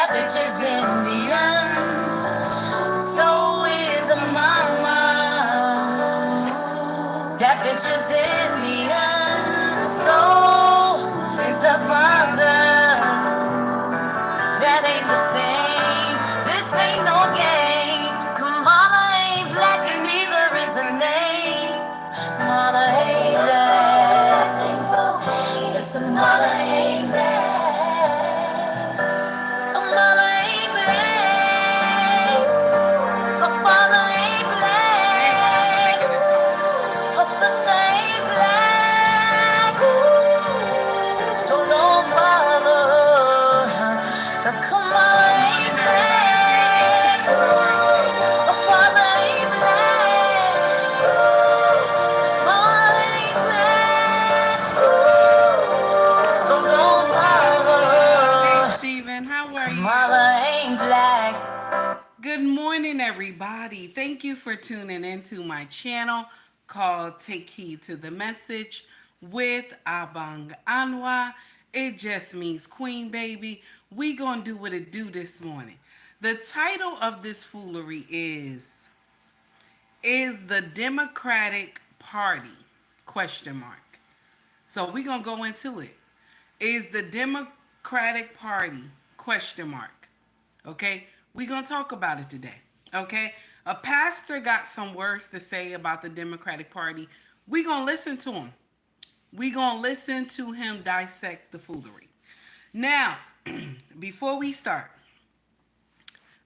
That bitch is Indian. So is a mama. That bitch is Indian. So is her father. That ain't the same. This ain't no game. Kamala ain't black and neither is her name. Kamala ain't black. Yes, Kamala ain't black. Kamala ain't black. Her father ain't black. Her sister ain't black. So don't bother. Kamala ain't black. Her father ain't black. Kamala ain't black. So don't Hey, bother. Stephen, how are you? Kamala ain't black. Good morning, everybody. Thank you for tuning into my channel called Take Heed to the Message with Abang Anwa. It just means Queen Baby. We gonna do what it do this morning. The title of this foolery is the Democratic Party? Question mark. So we gonna go into it. Is the Democratic Party? Question mark. Okay, we're gonna talk about it today. Okay, a pastor got some words to say about the Democratic Party. We're gonna listen to him. We're gonna listen to him dissect the foolery. Now, before we start,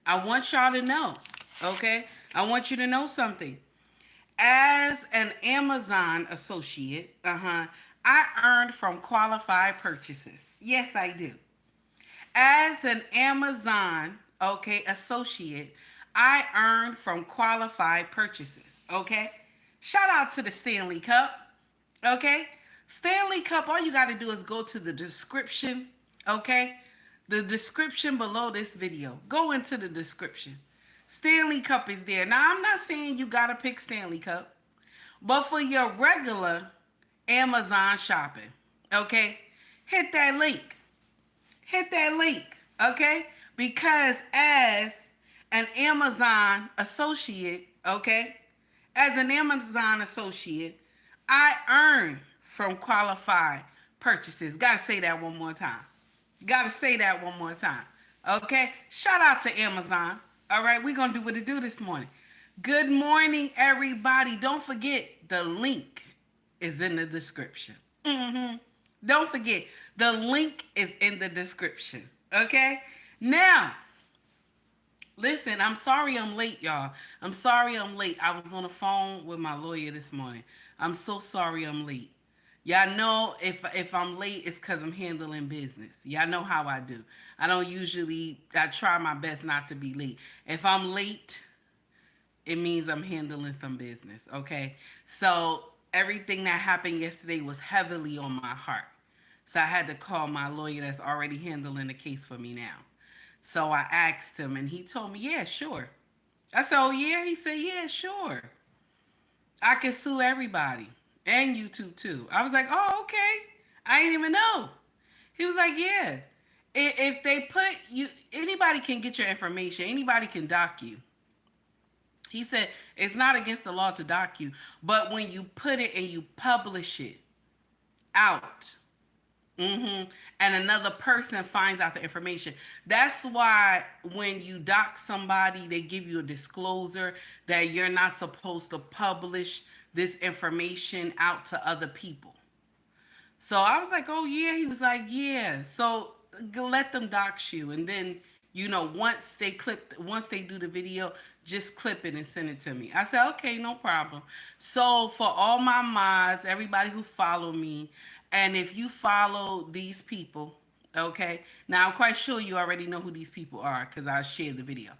I want y'all to know, okay? I want you to know something. As an Amazon associate, I earned from qualified purchases. Yes, I do. As an Amazon, associate, I earned from qualified purchases. Okay. Shout out to the Stanley Cup. Okay. Stanley Cup, all you got to do is go to the description. Okay. The description below this video. Go into the description. Stanley Cup is there. Now, I'm not saying you got to pick Stanley Cup, but for your regular Amazon shopping, okay, hit that link. Hit that link, okay? Because as an Amazon associate, okay, as an Amazon associate, I earn from qualified purchases. Gotta say that one more time. Gotta say that one more time. Okay? Shout out to Amazon. All right, we're gonna do what it do this morning. Good morning, everybody. Don't forget the link is in the description. Don't forget, the link is in the description. Okay? Now, listen, I'm sorry I'm late, y'all. I'm sorry I'm late. I was on the phone with my lawyer this morning. I'm so sorry I'm late. Y'all know if I'm late, it's because I'm handling business. Y'all know how I do. I try my best not to be late. If I'm late, it means I'm handling some business, okay? So everything that happened yesterday was heavily on my heart. So I had to call my lawyer that's already handling the case for me now. So I asked him and he told me, yeah, sure. I said, oh yeah? He said, yeah, sure. I can sue everybody and YouTube too. I was like, oh, okay. I didn't even know. He was like, yeah. If they put you, anybody can get your information. Anybody can dock you. He said it's not against the law to dock you, but when you put it and you publish it out, and another person finds out the information, that's why when you dock somebody, they give you a disclosure that you're not supposed to publish this information out to other people. So I was like, oh yeah. He was like, yeah. So let them dox you, and then once they do the video, just clip it and send it to me. I said, okay, no problem. So for all my mods, everybody who follow me, and if you follow these people, okay, now I'm quite sure you already know who these people are because I shared the video.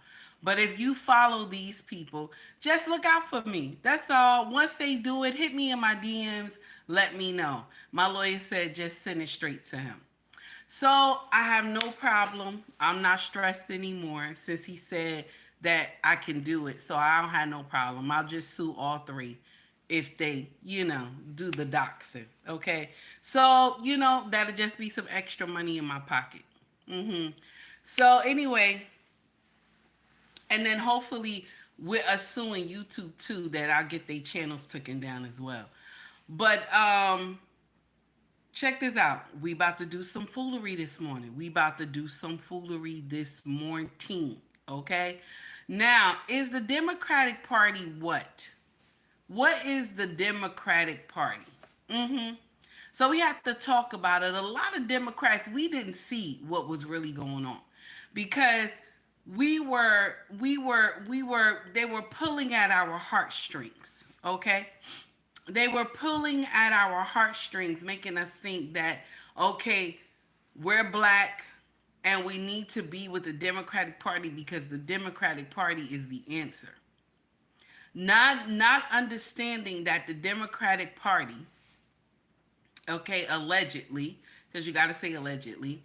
But if you follow these people, just look out for me. That's all. Once they do it, hit me in my DMs. Let me know. My lawyer said just send it straight to him. So I have no problem. I'm not stressed anymore since he said that I can do it. So I don't have no problem. I'll just sue all three if they, do the doxing. Okay. So, that'll just be some extra money in my pocket. So anyway, and then hopefully we're suing YouTube too that I'll get their channels taken down as well. But check this out. We about to do some foolery this morning. We about to do some foolery this morning. Okay. Now, is the Democratic Party what? What is the Democratic Party? So we have to talk about it. A lot of Democrats, we didn't see what was really going on because they were pulling at our heartstrings. Okay. They were pulling at our heartstrings, making us think that, okay, we're black and we need to be with the Democratic Party because the Democratic Party is the answer. Not understanding that the Democratic Party, okay, allegedly, because you got to say allegedly,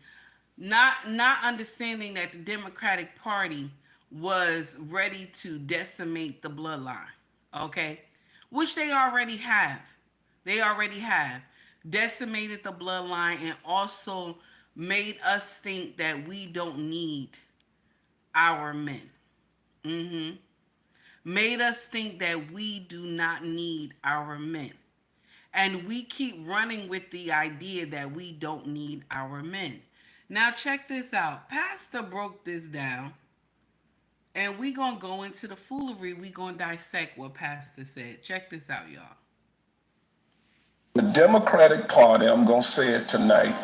not understanding that the Democratic Party was ready to decimate the bloodline, okay, which they already have. They already have decimated the bloodline and also made us think that we don't need our men. Made us think that we do not need our men. And we keep running with the idea that we don't need our men. Now check this out. Pastor broke this down. And we going to go into the foolery. We going to dissect what Pastor said. Check this out, y'all. The Democratic Party, I'm going to say it tonight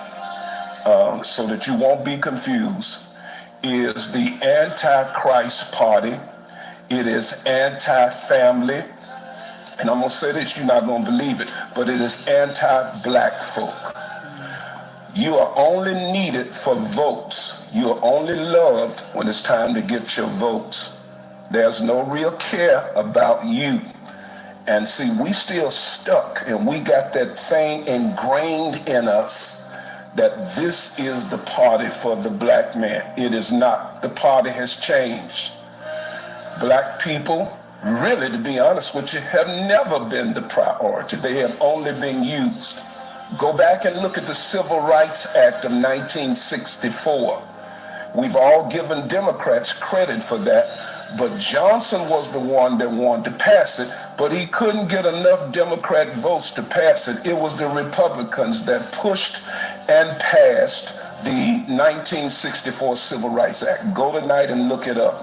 so that you won't be confused, is the Antichrist Party. It is anti-family. And I'm going to say this, you're not going to believe it, but it is anti-black folk. You are only needed for votes. You are only loved when it's time to get your votes. There's no real care about you. And see, we still stuck and we got that thing ingrained in us that this is the party for the black man. It is not. The party has changed. Black people, really, to be honest with you, have never been the priority. They have only been used. Go back and look at the Civil Rights Act of 1964. We've all given Democrats credit for that, but Johnson was the one that wanted to pass it, but he couldn't get enough Democrat votes to pass it. It was the Republicans that pushed and passed the 1964 Civil Rights Act. Go tonight and look it up.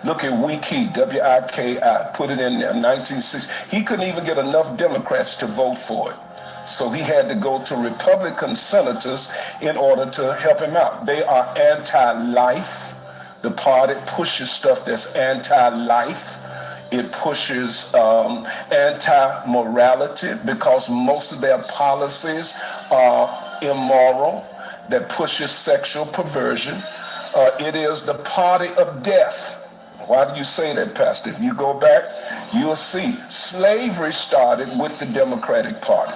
Look at Wiki, W-I-K-I, put it in there, 1960. He couldn't even get enough Democrats to vote for it. So he had to go to Republican senators in order to help him out. They are anti-life. The party pushes stuff that's anti-life. It pushes anti-morality because most of their policies are immoral. That pushes sexual perversion. It is the party of death. Why do you say that, Pastor? If you go back, you'll see slavery started with the Democratic Party.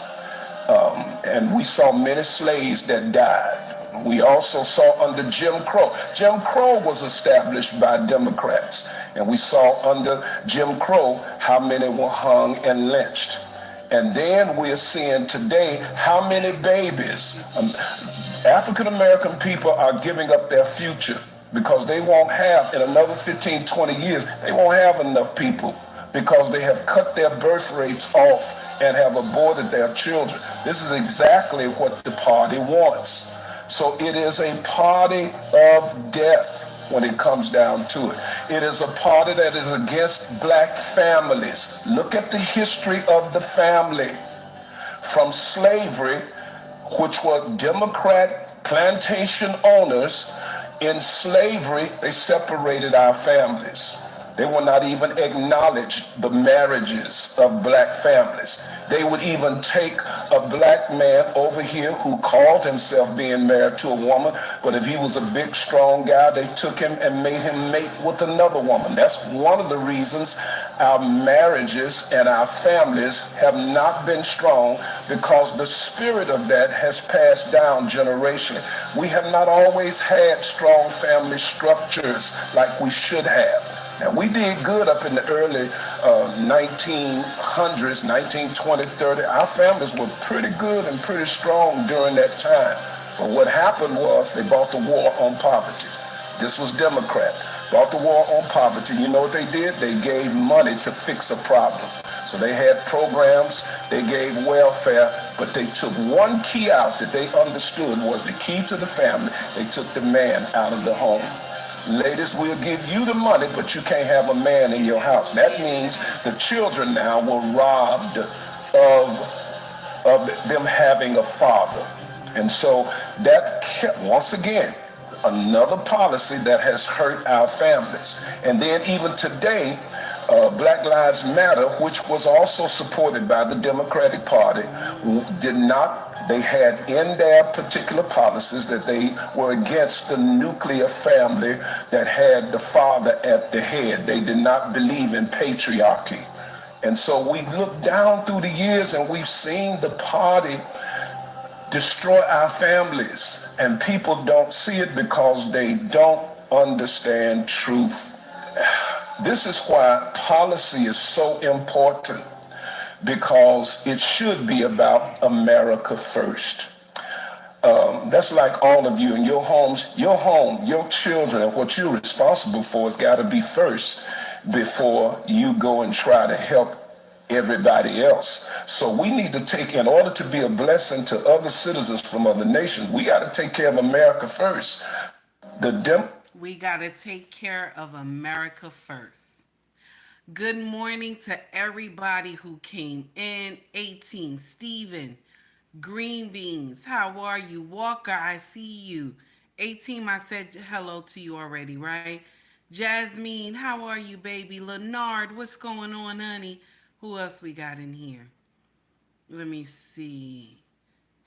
And we saw many slaves that died. We also saw under Jim Crow. Jim Crow was established by Democrats. And we saw under Jim Crow how many were hung and lynched. And then we're seeing today how many babies. African American people are giving up their future because they won't have, in another 15, 20 years, they won't have enough people because they have cut their birth rates off and have aborted their children. This is exactly what the party wants. So it is a party of death when it comes down to it. It is a party that is against black families. Look at the history of the family. From slavery, which were Democrat plantation owners, in slavery, they separated our families. They will not even acknowledge the marriages of black families. They would even take a black man over here who called himself being married to a woman, but if he was a big, strong guy, they took him and made him mate with another woman. That's one of the reasons our marriages and our families have not been strong, because the spirit of that has passed down generationally. We have not always had strong family structures like we should have. Now, we did good up in the early 1900s, 1920, 30. Our families were pretty good and pretty strong during that time. But what happened was they brought the war on poverty. This was Democrat. Brought the war on poverty. You know what they did? They gave money to fix a problem. So they had programs, they gave welfare, but they took one key out that they understood was the key to the family. They took the man out of the home. Ladies, we'll give you the money, but you can't have a man in your house. That means the children now were robbed of them having a father. And so that kept, once again, another policy that has hurt our families. And then even today, Black Lives Matter, which was also supported by the Democratic Party, they had in their particular policies that they were against the nuclear family that had the father at the head. They did not believe in patriarchy. And so we look down through the years and we've seen the party destroy our families. And people don't see it because they don't understand truth. This is why policy is so important, because it should be about America first. That's like all of you in your homes, your home, your children, and what you're responsible for has got to be first before you go and try to help everybody else. So we need to take, in order to be a blessing to other citizens from other nations, we got to take care of America first. We got to take care of America first. Good morning to everybody who came in. A-Team, Steven, Green Beans, how are you? Walker, I see you. A-Team, I said hello to you already, right? Jasmine, how are you, baby? Leonard, what's going on, honey? Who else we got in here? Let me see.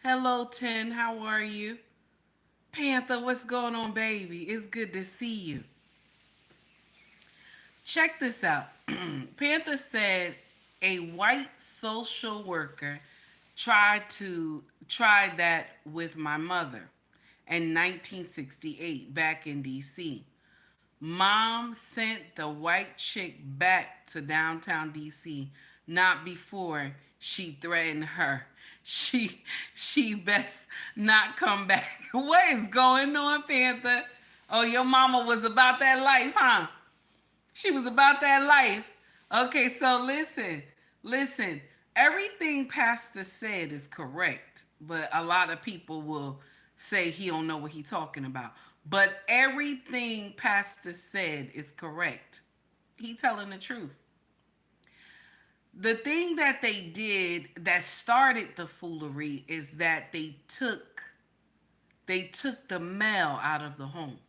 Hello, 10, how are you? Panther, what's going on, baby? It's good to see you. Check this out. Panther said a white social worker tried that with my mother in 1968 back in DC. Mom sent the white chick back to downtown DC, not before she threatened her. She best not come back. What is going on, Panther? Oh, your mama was about that life, huh? She was about that life. Okay, so listen. Everything Pastor said is correct, but a lot of people will say he don't know what he talking about. But everything Pastor said is correct. He telling the truth. The thing that they did that started the foolery is that they took the male out of the home.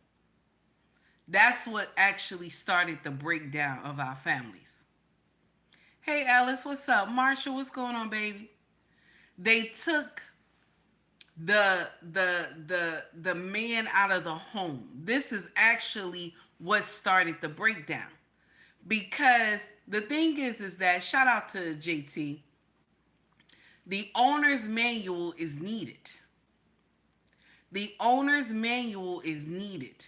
That's what actually started the breakdown of our families. Hey Alice, what's up? Marshall, what's going on, baby? They took the man out of the home. This is actually what started the breakdown. Because the thing is that, shout out to JT, the owner's manual is needed. The owner's manual is needed.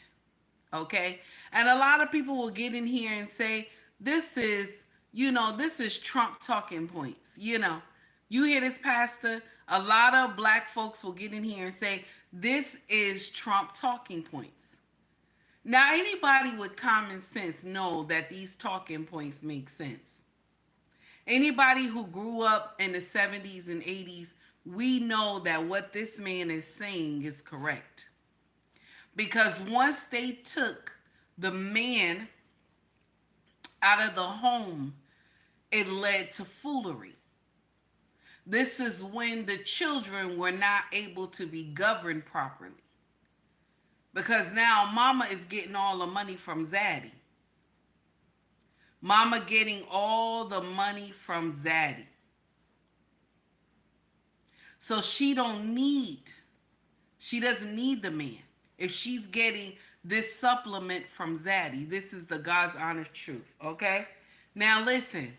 Okay? And a lot of people will get in here and say, this is Trump talking points. You hear this, Pastor? A lot of black folks will get in here and say, this is Trump talking points. Now, anybody with common sense know that these talking points make sense. Anybody who grew up in the 70s and 80s, we know that what this man is saying is correct. Because once they took the man out of the home, it led to foolery. This is when the children were not able to be governed properly. Because now mama is getting all the money from Zaddy. Mama getting all the money from Zaddy. So she doesn't need the man. If she's getting this supplement from Zaddy, this is the God's honest truth, okay? Now listen.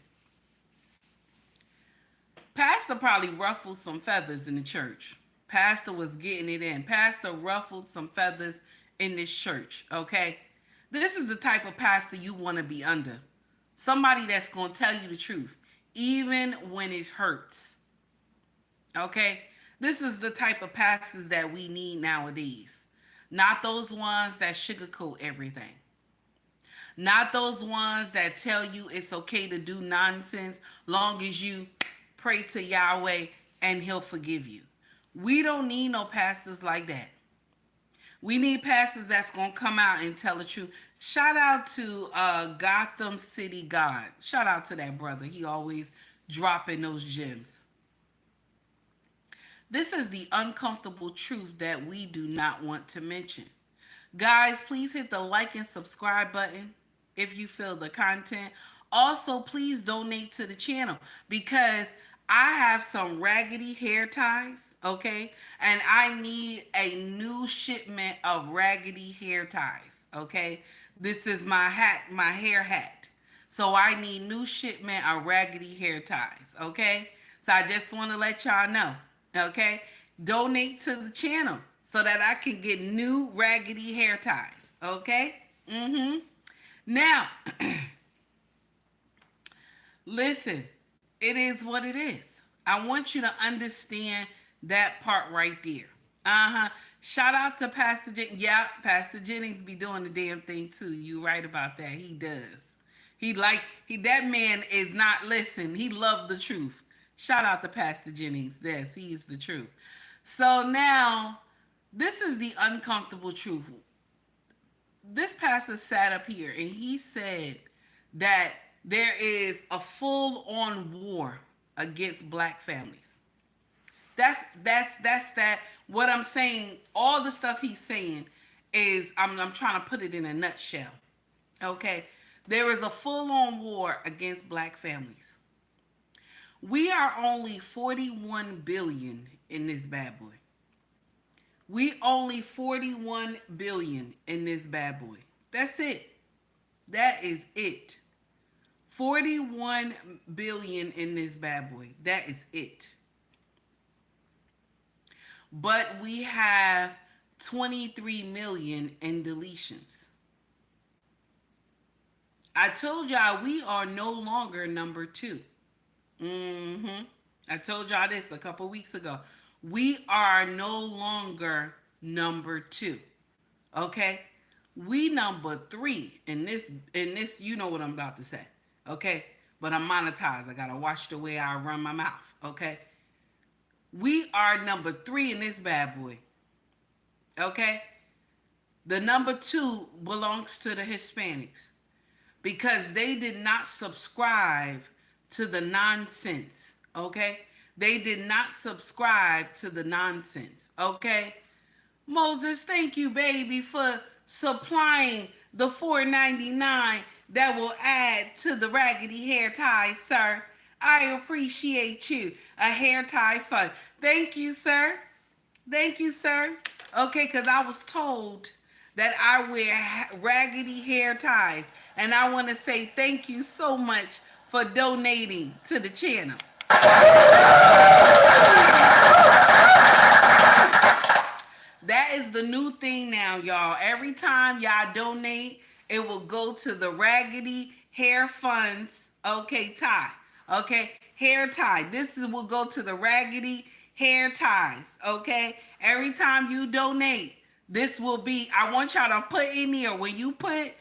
Pastor probably ruffled some feathers in the church. Pastor was getting it in. Pastor ruffled some feathers in this church, okay? This is the type of pastor you want to be under. Somebody that's going to tell you the truth, even when it hurts, okay? This is the type of pastors that we need nowadays. Not those ones that sugarcoat everything. Not those ones that tell you it's okay to do nonsense long as you pray to Yahweh and he'll forgive you. We don't need no pastors like that. We need pastors that's going to come out and tell the truth. Shout out to Gotham City God. Shout out to that brother. He always dropping those gems. This is the uncomfortable truth that we do not want to mention. Guys, please hit the like and subscribe button if you feel the content. Also, please donate to the channel because I have some raggedy hair ties, okay? And I need a new shipment of raggedy hair ties, okay? This is my hat, my hair hat. So I need new shipment of raggedy hair ties, okay? So I just want to let y'all know, okay? Donate to the channel so that I can get new raggedy hair ties, okay? Now, listen, it is what it is. I want you to understand that part right there. Shout out to Pastor Jennings. Yeah, Pastor Jennings be doing the damn thing too. You right about that. He does. That man is not listen. He loved the truth. Shout out to Pastor Jennings. Yes, he is the truth. So now, this is the uncomfortable truth. This pastor sat up here and he said that there is a full-on war against black families. That's that. What I'm saying, all the stuff he's saying is I'm trying to put it in a nutshell. Okay? There is a full-on war against black families. We are only 41 billion in this bad boy. We only 41 billion in this bad boy. That's it. That is it. 41 billion in this bad boy. That is it. But we have 23 million in deletions. I told y'all we are no longer number 2. I told y'all this a couple weeks ago. We are no longer number 2. Okay? We number 3 in this, you know what I'm about to say. Okay? But I'm monetized. I gotta watch the way I run my mouth. Okay? We are number 3 in this bad boy. Okay? The number 2 belongs to the Hispanics because they did not subscribe to the nonsense. Okay? They did not subscribe to the nonsense. Okay? Moses, thank you, baby, for supplying the $4.99 that will add to the raggedy hair tie, sir. I appreciate you. A hair tie fund. Thank you, sir. Thank you, sir. Okay, because I was told that I wear raggedy hair ties. And I want to say thank you so much for donating to the channel. That is the new thing now, y'all. Every time y'all donate, it will go to the raggedy hair funds. Okay, tie. Okay, hair tie. Will go to the raggedy hair ties. Okay, every time you donate, this will be. I want y'all to put in here when you put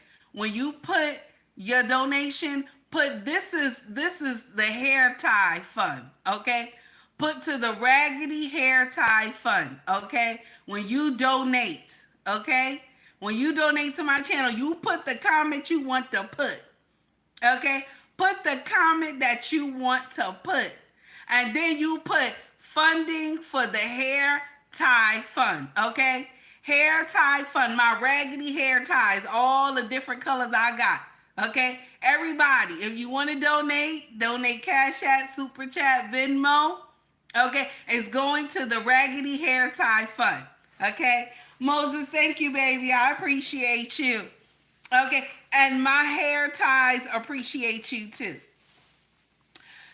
your donation. Put this is the hair tie fund. Okay. Put to the raggedy hair tie fund, okay? When you donate, okay? When you donate to my channel, you put the comment you want to put, okay? Put the comment that you want to put. And then you put funding for the hair tie fund, okay? Hair tie fund, my raggedy hair ties, all the different colors I got, okay? Everybody, if you want to donate Cash App, Super Chat, Venmo. Okay, it's going to the raggedy hair tie fund. Okay, Moses, thank you, baby. I appreciate you. Okay, and my hair ties appreciate you too.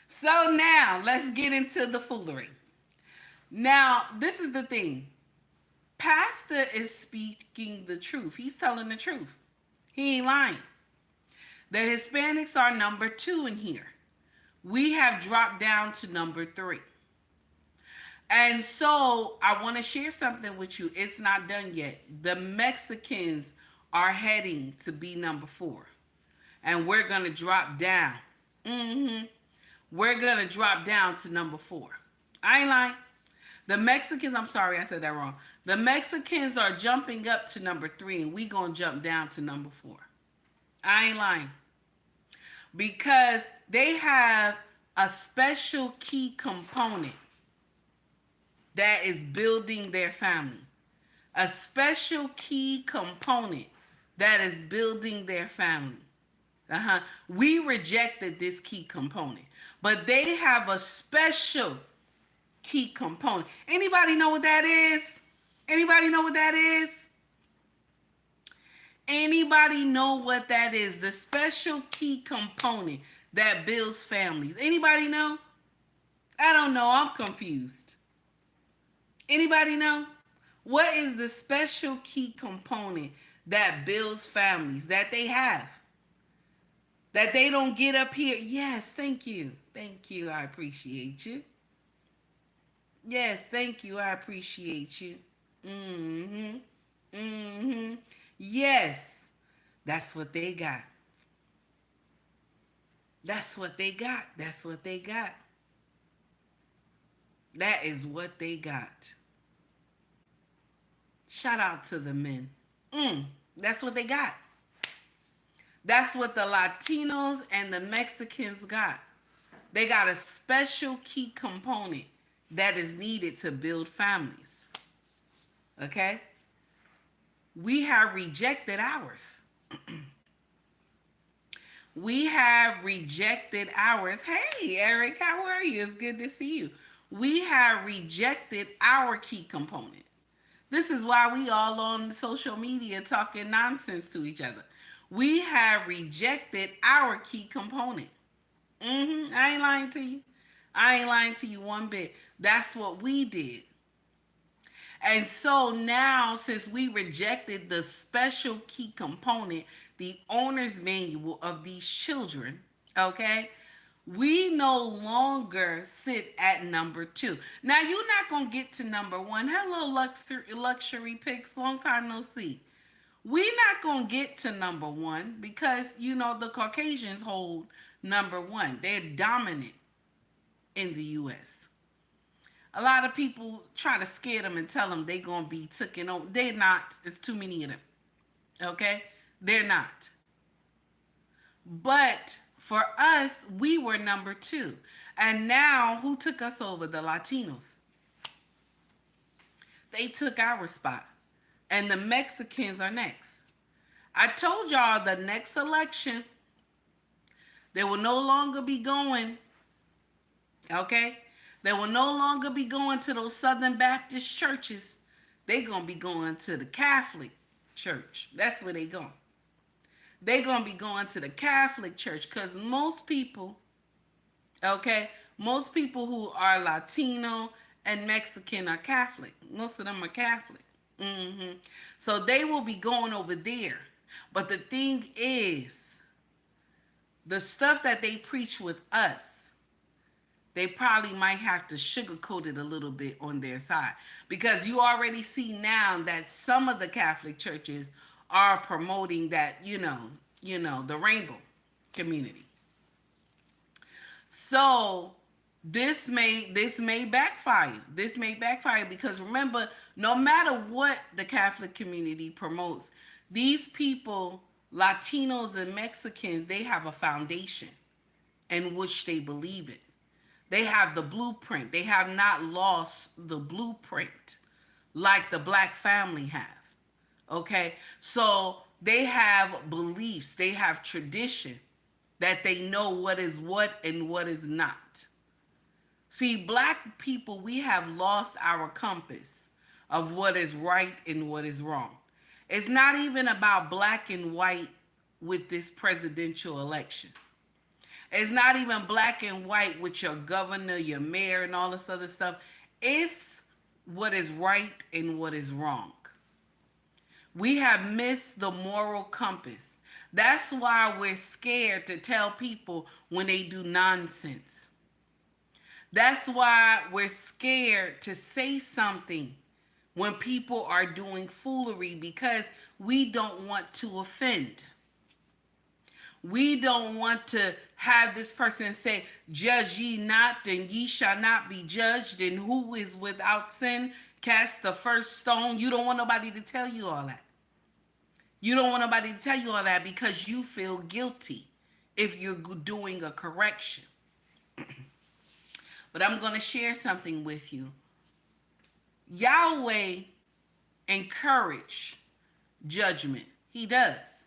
So now let's get into the foolery. Now, this is the thing. Pastor is speaking the truth. He's telling the truth. He ain't lying. The Hispanics are number 2 in here. We have dropped down to number 3. And so I want to share something with you. It's not done yet. The Mexicans are heading to be number 4. And we're going to drop down. hmm We're going to drop down to number 4. I ain't lying. The Mexicans, I'm sorry, I said that wrong. The Mexicans are jumping up to number 3, and we going to jump down to number 4. I ain't lying. Because they have a special key component that is building their family. A special key component that is building their family. We rejected this key component, but they have a special key component. Anybody know what that is? Anybody know what that is? Anybody know what that is? The special key component that builds families. Anybody know? I don't know. I'm confused. Anybody know? What is the special key component that builds families that they have? That they don't get up here? Yes, thank you. Thank you. I appreciate you. Yes, thank you. I appreciate you. Mm-hmm. Mm-hmm. Yes. That's what they got. That's what they got. That's what they got. That is what they got. Shout out to the men. That's what they got. That's what the Latinos and the Mexicans got. They got a special key component that is needed to build families. Okay? We have rejected ours. We have rejected ours. Hey, Eric, how are you? It's good to see you. We have rejected our key component. This is why we all on social media talking nonsense to each other. We have rejected our key component. I ain't lying to you. I ain't lying to you one bit. That's what we did. And so now, since we rejected the special key component, the owner's manual of these children, okay, we no longer sit at number 2. Now, you're not going to get to number 1. Hello, luxury picks. Long time no see. We're not going to get to number 1 because, the Caucasians hold number 1. They're dominant in the U.S. A lot of people try to scare them and tell them they're going to be taken over. They're not. It's too many of them. Okay? They're not. But for us, we were number 2. And now, who took us over? The Latinos. They took our spot. And the Mexicans are next. I told y'all the next election, they will no longer be going, okay? They will no longer be going to those Southern Baptist churches. They're going to be going to the Catholic church. That's where they going. They're going to be going to the Catholic church because most people, okay, most people who are Latino and Mexican are Catholic. Most of them are Catholic. So they will be going over there. But the thing is, the stuff that they preach with us, they probably might have to sugarcoat it a little bit on their side. Because you already see now that some of the Catholic churches are promoting that, the rainbow community. So this may backfire. This may backfire because remember, no matter what the Catholic community promotes, these people, Latinos and Mexicans, they have a foundation in which they believe in. They have the blueprint. They have not lost the blueprint like the Black family have. Okay? So they have beliefs. They have tradition that they know what is what and what is not. See, Black people, we have lost our compass of what is right and what is wrong. It's not even about black and white with this presidential election. It's not even black and white with your governor, your mayor, and all this other stuff. It's what is right and what is wrong. We have missed the moral compass. That's why we're scared to tell people when they do nonsense. That's why we're scared to say something when people are doing foolery, because we don't want to offend. We don't want to have this person say, "Judge ye not, and ye shall not be judged, and who is without sin cast the first stone." You don't want nobody to tell you all that. You don't want nobody to tell you all that because you feel guilty if you're doing a correction. But I'm going to share something with you. Yahweh encourage judgment. He does.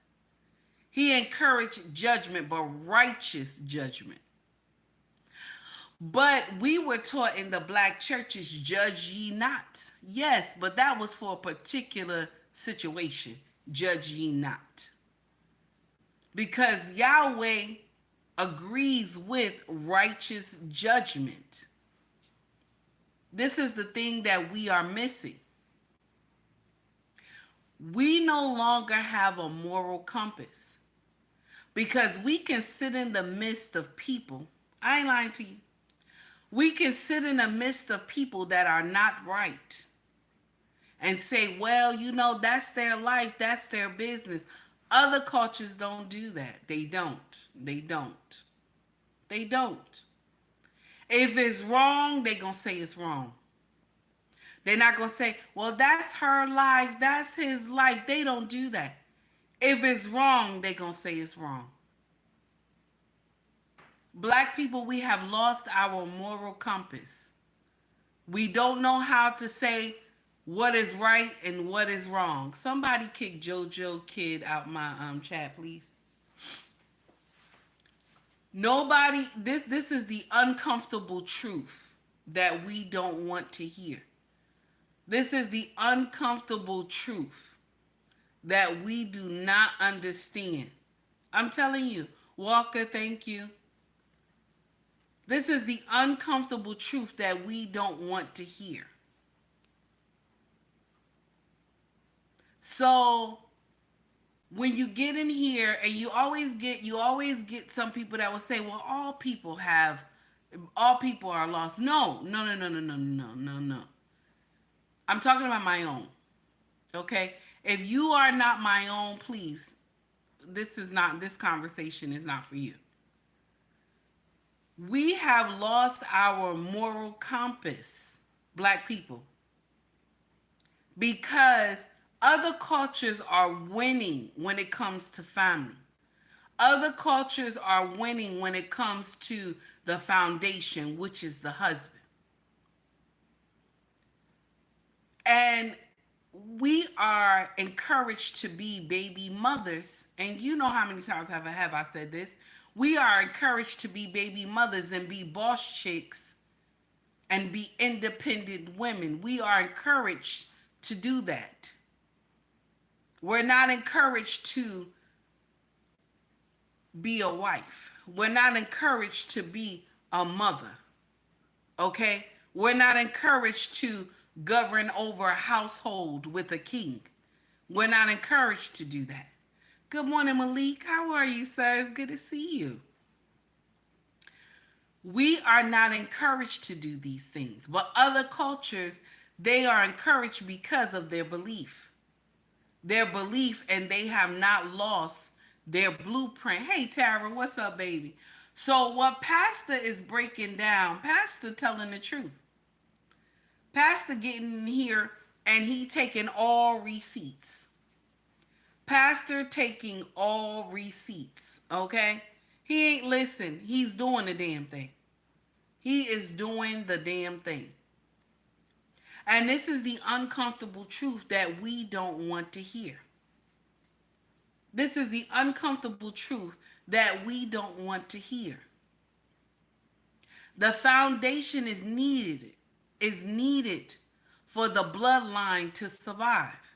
He encouraged judgment, but righteous judgment. But we were taught in the black churches, judge ye not. Yes, but that was for a particular situation. Judge ye not. Because Yahweh agrees with righteous judgment. This is the thing that we are missing. We no longer have a moral compass because we can sit in the midst of people. I ain't lying to you. We can sit in the midst of people that are not right and say, well, you know, that's their life, that's their business. Other cultures don't do that. They don't. They don't. They don't. If it's wrong, they're going to say it's wrong. They're not going to say, well, that's her life, that's his life. They don't do that. If it's wrong, they're going to say it's wrong. Black people, we have lost our moral compass. We don't know how to say what is right and what is wrong. Somebody kick JoJo Kid out my chat, please. Nobody, this is the uncomfortable truth that we don't want to hear. This is the uncomfortable truth that we do not understand. I'm telling you, Walker, thank you. This is the uncomfortable truth that we don't want to hear. So when you get in here, and you always get some people that will say, well, all people are lost. No. I'm talking about my own. Okay? If you are not my own, please, this conversation is not for you. We have lost our moral compass, Black people, because other cultures are winning when it comes to family. Other cultures are winning when it comes to the foundation, which is the husband. And we are encouraged to be baby mothers. And you know how many times have I said this? We are encouraged to be baby mothers and be boss chicks and be independent women. We are encouraged to do that. We're not encouraged to be a wife. We're not encouraged to be a mother. Okay? We're not encouraged to govern over a household with a king. We're not encouraged to do that. Good morning, Malik. How are you, sir? It's good to see you. We are not encouraged to do these things, but other cultures, they are encouraged because of their belief. And they have not lost their blueprint. Hey, Tara, what's up, baby? So what Pastor is breaking down, Pastor telling the truth. Pastor getting in here and he taking all receipts. Pastor taking all receipts, okay? He ain't listen. He's doing the damn thing. He is doing the damn thing. And this is the uncomfortable truth that we don't want to hear. This is the uncomfortable truth that we don't want to hear. The foundation is needed for the bloodline to survive.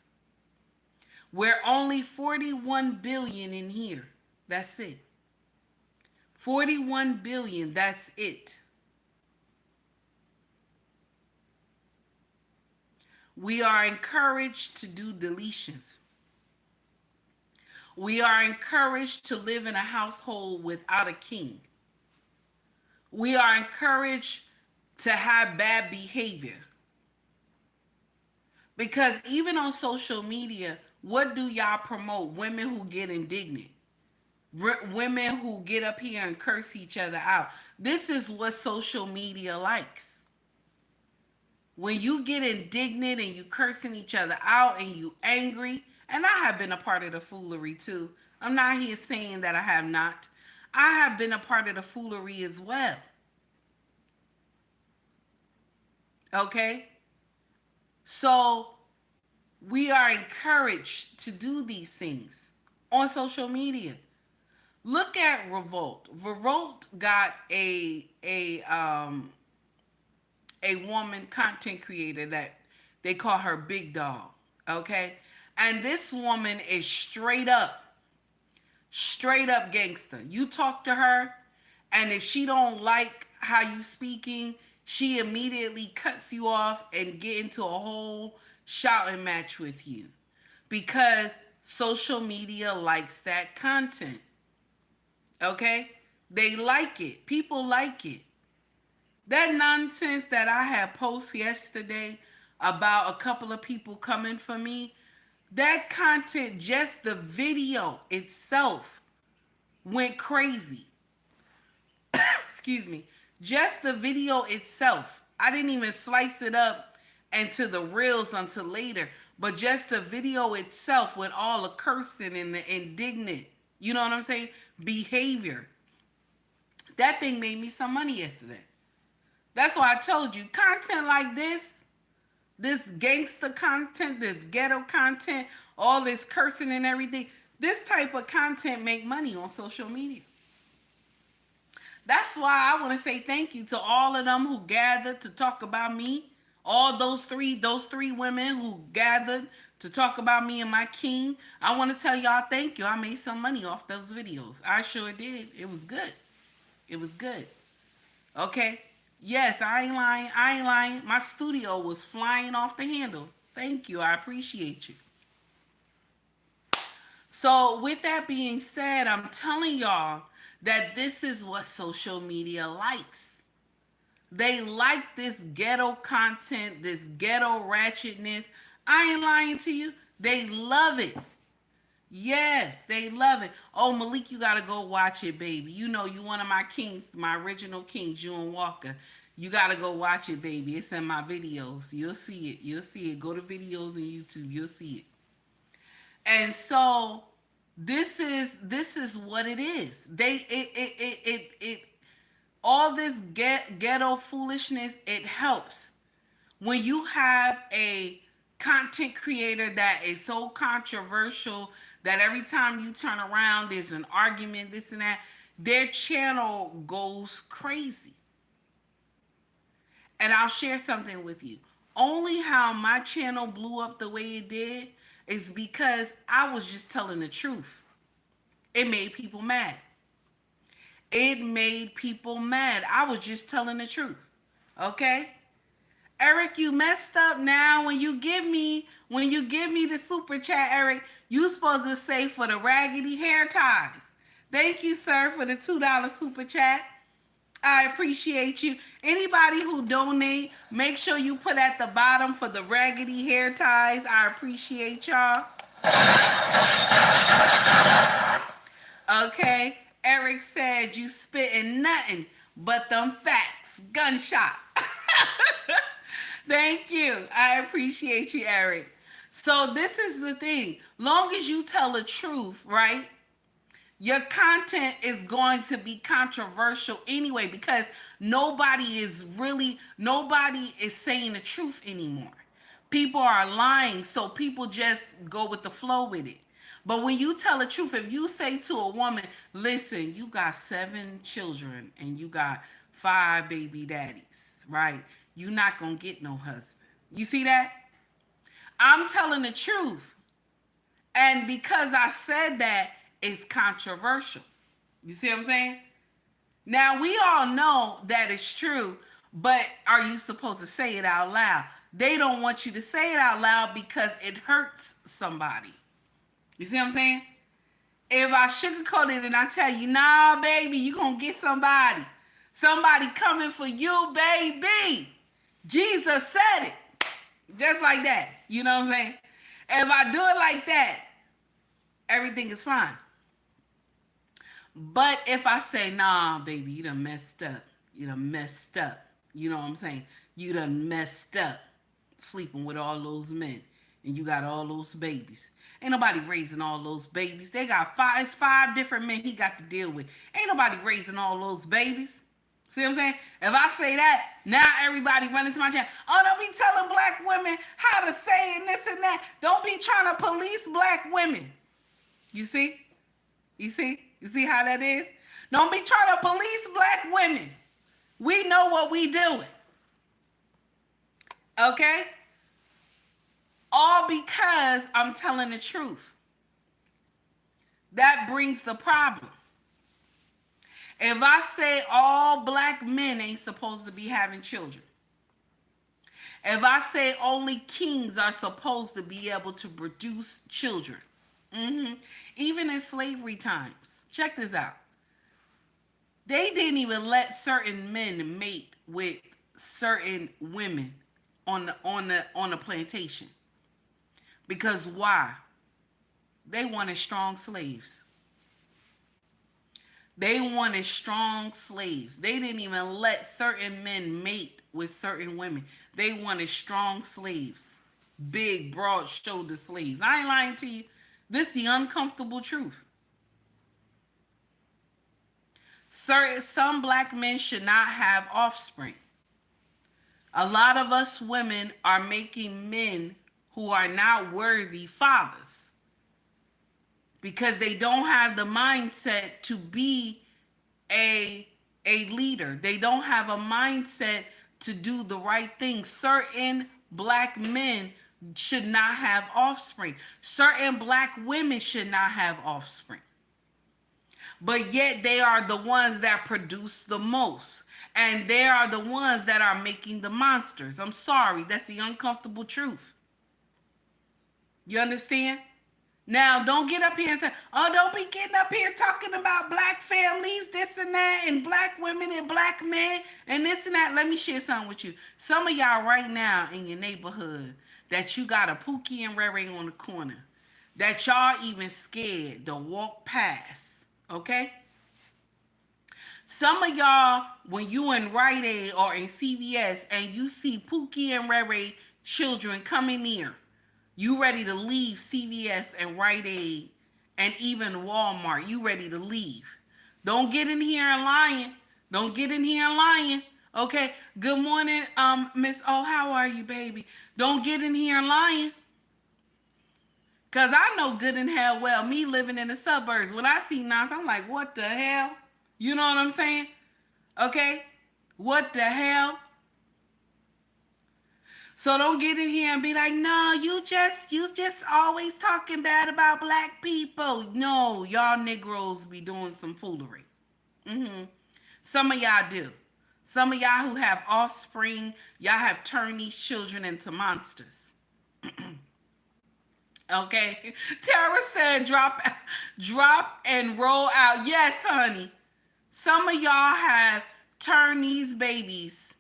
We're only 41 billion in here. That's it. 41 billion, that's it. We are encouraged to do deletions. We are encouraged to live in a household without a king. We are encouraged to have bad behavior. Because even on social media, what do y'all promote? Women who get indignant, women who get up here and curse each other out. This is what social media likes. When you get indignant and you cursing each other out and you angry, and I have been a part of the foolery too. I'm not here saying that I have not. I have been a part of the foolery as well. Okay? So we are encouraged to do these things on social media. Look at Revolt. Revolt got a woman content creator that they call her Big Dog. Okay? And this woman is straight up gangster. You talk to her, and if she don't like how you speaking, she immediately cuts you off and get into a whole shouting match with you, because social media likes that content. Okay, they like it. People like it. That nonsense that I had posted yesterday about a couple of people coming for me, that content, just the video itself, went crazy. Excuse me. Just the video itself. I didn't even slice it up into the reels until later. But just the video itself with all the cursing and the indignant, you know what I'm saying, behavior. That thing made me some money yesterday. That's why I told you, content like this gangster content, this ghetto content, all this cursing and everything, this type of content make money on social media. That's why I want to say thank you to all of them who gathered to talk about me. All those three women who gathered to talk about me and my king. I want to tell y'all thank you. I made some money off those videos. I sure did. It was good. It was good. Okay. Yes, I ain't lying. I ain't lying. My studio was flying off the handle. Thank you. I appreciate you. So with that being said, I'm telling y'all that this is what social media likes. They like this ghetto content, this ghetto ratchetness. I ain't lying to you. They love it. Yes, they love it. Oh, Malik, you got to go watch it, baby. You know, you one of my kings, my original kings, you and Walker. You got to go watch it, baby. It's in my videos. You'll see it. You'll see it. Go to videos on YouTube. You'll see it. And so this is what it is. It all this ghetto foolishness, it helps when you have a content creator that is so controversial that every time you turn around there's an argument, this and that, their channel goes crazy. And I'll share something with you. Only how my channel blew up the way it did is because I was just telling the truth. It made people mad. It made people mad. I was just telling the truth. Okay? Eric, you messed up now. When you give me the super chat, Eric, you supposed to say for the raggedy hair ties. Thank you, sir, for the $2 super chat. I appreciate you. Anybody who donate, make sure you put at the bottom for the raggedy hair ties. I appreciate y'all. Okay. Eric said you spitting nothing but them facts. Gunshot. Thank you. I appreciate you, Eric. So this is the thing. Long as you tell the truth, right? Your content is going to be controversial anyway, because nobody is saying the truth anymore. People are lying, so people just go with the flow with it. But when you tell the truth, if you say to a woman, listen, you got 7 children and you got 5 baby daddies, right? You're not going to get no husband. You see that? I'm telling the truth. And because I said that, it's controversial. You see what I'm saying? Now, we all know that it's true, but are you supposed to say it out loud? They don't want you to say it out loud because it hurts somebody. You see what I'm saying? If I sugarcoat it and I tell you, nah, baby, you're going to get somebody. Somebody coming for you, baby. Jesus said it. Just like that. You know what I'm saying? If I do it like that, everything is fine. But if I say, nah, baby, you done messed up. You done messed up. You know what I'm saying? You done messed up sleeping with all those men. And you got all those babies. Ain't nobody raising all those babies. They got it's 5 different men he got to deal with. Ain't nobody raising all those babies. See what I'm saying? If I say that, now everybody running to my channel. Oh, don't be telling black women how to say and this and that. Don't be trying to police black women. You see? You see? You see how that is? Don't be trying to police black women. We know what we doing. Okay? All because I'm telling the truth. That brings the problem. If I say all black men ain't supposed to be having children, if I say only kings are supposed to be able to produce children, even in slavery times, check this out. They didn't even let certain men mate with certain women on the plantation. Because why? They wanted strong slaves. They wanted strong slaves. They didn't even let certain men mate with certain women. They wanted strong slaves. Big, broad-shouldered slaves. I ain't lying to you. This is the uncomfortable truth. Some black men should not have offspring. A lot of us women are making men who are not worthy fathers because they don't have the mindset to be a leader. They don't have a mindset to do the right thing. Certain black men should not have offspring. Certain black women should not have offspring. But yet they are the ones that produce the most. And they are the ones that are making the monsters. I'm sorry, that's the uncomfortable truth. You understand? Now, don't get up here and say, oh, don't be getting up here talking about black families, this and that, and black women and black men, and this and that. Let me share something with you. Some of y'all right now in your neighborhood that you got a Pookie and Ray Ray on the corner, that y'all even scared to walk past, okay? Some of y'all, when you in Rite Aid or in CVS and you see Pookie and Ray Ray children coming near, you ready to leave CVS and Rite Aid and even Walmart. You ready to leave. Don't get in here and lying. Don't get in here and lying. Okay. Good morning, Miss O. How are you, baby? Don't get in here and lying. Because I know good and hell well, me living in the suburbs, when I see nonsense, I'm like, what the hell? You know what I'm saying? Okay. What the hell? So don't get in here and be like, no, you just always talking bad about black people. No, y'all Negroes be doing some foolery. Some of y'all do. Some of y'all who have offspring, y'all have turned these children into monsters. Okay. Tara said drop and roll out. Yes, honey. Some of y'all have turned these babies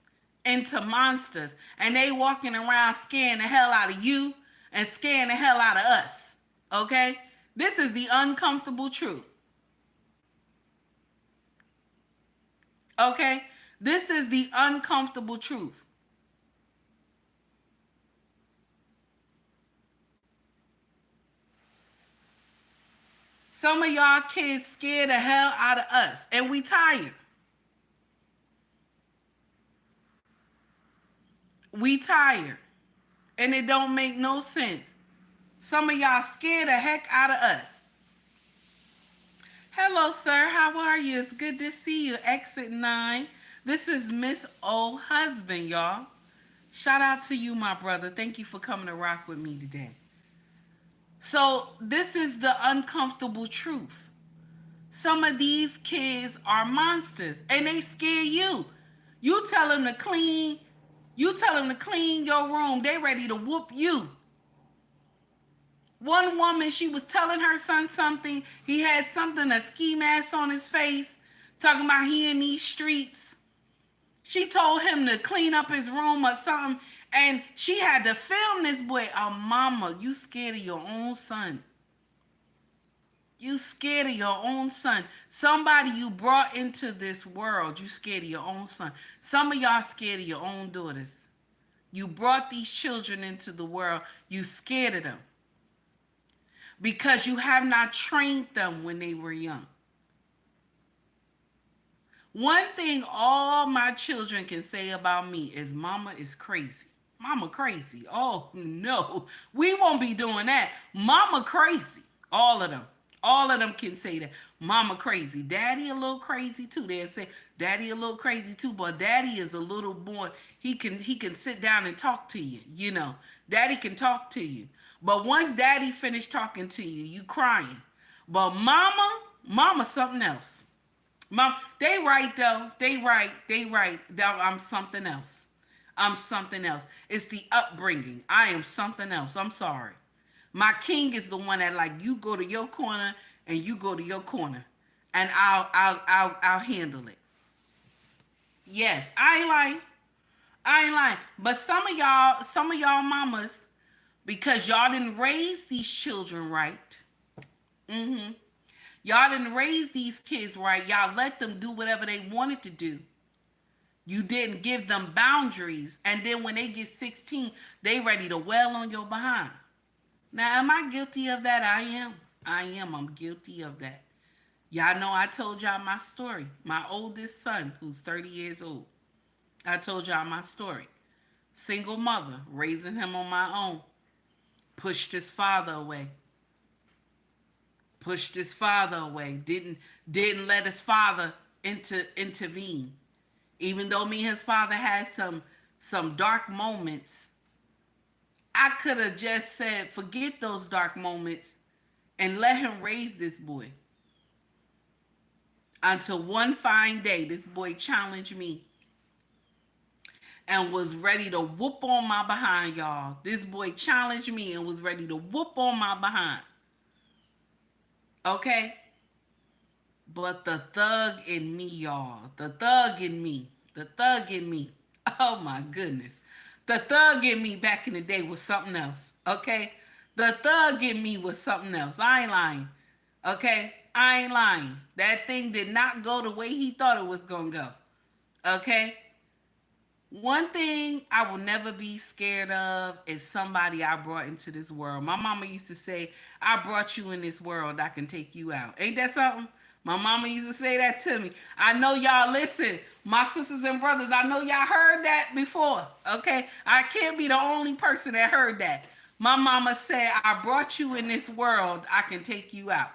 into monsters, and they walking around scaring the hell out of you and scaring the hell out of us. Okay? This is the uncomfortable truth. Okay? This is the uncomfortable truth. Some of y'all kids scare the hell out of us, and we tired. We tired. And it don't make no sense. Some of y'all scare the heck out of us. Hello, sir. How are you? It's good to see you. Exit 9. This is Miss O Husband, y'all. Shout out to you, my brother. Thank you for coming to rock with me today. So this is the uncomfortable truth. Some of these kids are monsters, and they scare you. You tell them to clean your room. They ready to whoop you. One woman, she was telling her son something. He had something, a ski mask on his face, talking about he in these streets. She told him to clean up his room or something, and she had to film this boy. Oh, mama, you scared of your own son. You scared of your own son. Somebody you brought into this world, you scared of your own son. Some of y'all scared of your own daughters. You brought these children into the world. You scared of them because you have not trained them when they were young. One thing all my children can say about me is mama is crazy. Mama crazy. Oh no, we won't be doing that. Mama crazy. All of them. All of them can say that. Mama crazy. Daddy a little crazy too. They'll say daddy a little crazy too, but daddy is a little boy. He can sit down and talk to you, you know. Daddy can talk to you. But once daddy finished talking to you, you crying. But mama something else. Mom, they right though. They right. They right. I'm something else. I'm something else. It's the upbringing. I am something else. I'm sorry. My king is the one that like you go to your corner and you go to your corner, and I'll handle it. Yes, I ain't lying. I ain't lying. But some of y'all mamas, because y'all didn't raise these children right. Mm-hmm. Y'all didn't raise these kids right. Y'all let them do whatever they wanted to do. You didn't give them boundaries. And then when they get 16, they ready to wail on your behind. Now, am I guilty of that? I am. I am. I'm guilty of that. Y'all know I told y'all my story. My oldest son, who's 30 years old. I told y'all my story. Single mother, raising him on my own. Pushed his father away. Pushed his father away. Didn't let his father intervene. Even though me and his father had some dark moments, I could have just said, forget those dark moments and let him raise this boy. Until one fine day, this boy challenged me and was ready to whoop on my behind, y'all. This boy challenged me and was ready to whoop on my behind. Okay? But the thug in me, y'all. The thug in me. The thug in me. Oh my goodness. The thug in me back in the day was something else. Okay? The thug in me was something else. I ain't lying. Okay? I ain't lying. That thing did not go the way he thought it was going to go. Okay? One thing I will never be scared of is somebody I brought into this world. My mama used to say, I brought you in this world, I can take you out. Ain't that something? My mama used to say that to me. I know y'all listen, my sisters and brothers, I know y'all heard that before, okay? I can't be the only person that heard that. My mama said, I brought you in this world, I can take you out.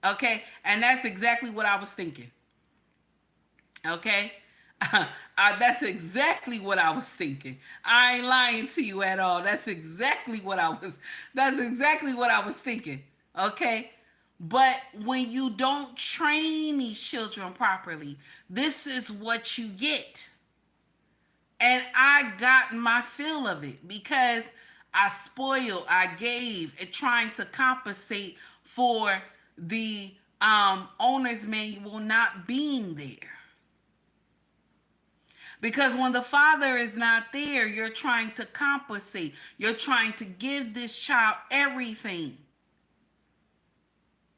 Okay? And that's exactly what I was thinking. Okay? That's exactly what I was thinking. I ain't lying to you at all. That's exactly what I was thinking. Okay? But when you don't train these children properly, this is what you get. And I got my fill of it because I spoiled, I gave, and trying to compensate for the owner's manual not being there. Because when the father is not there, you're trying to compensate. You're trying to give this child everything.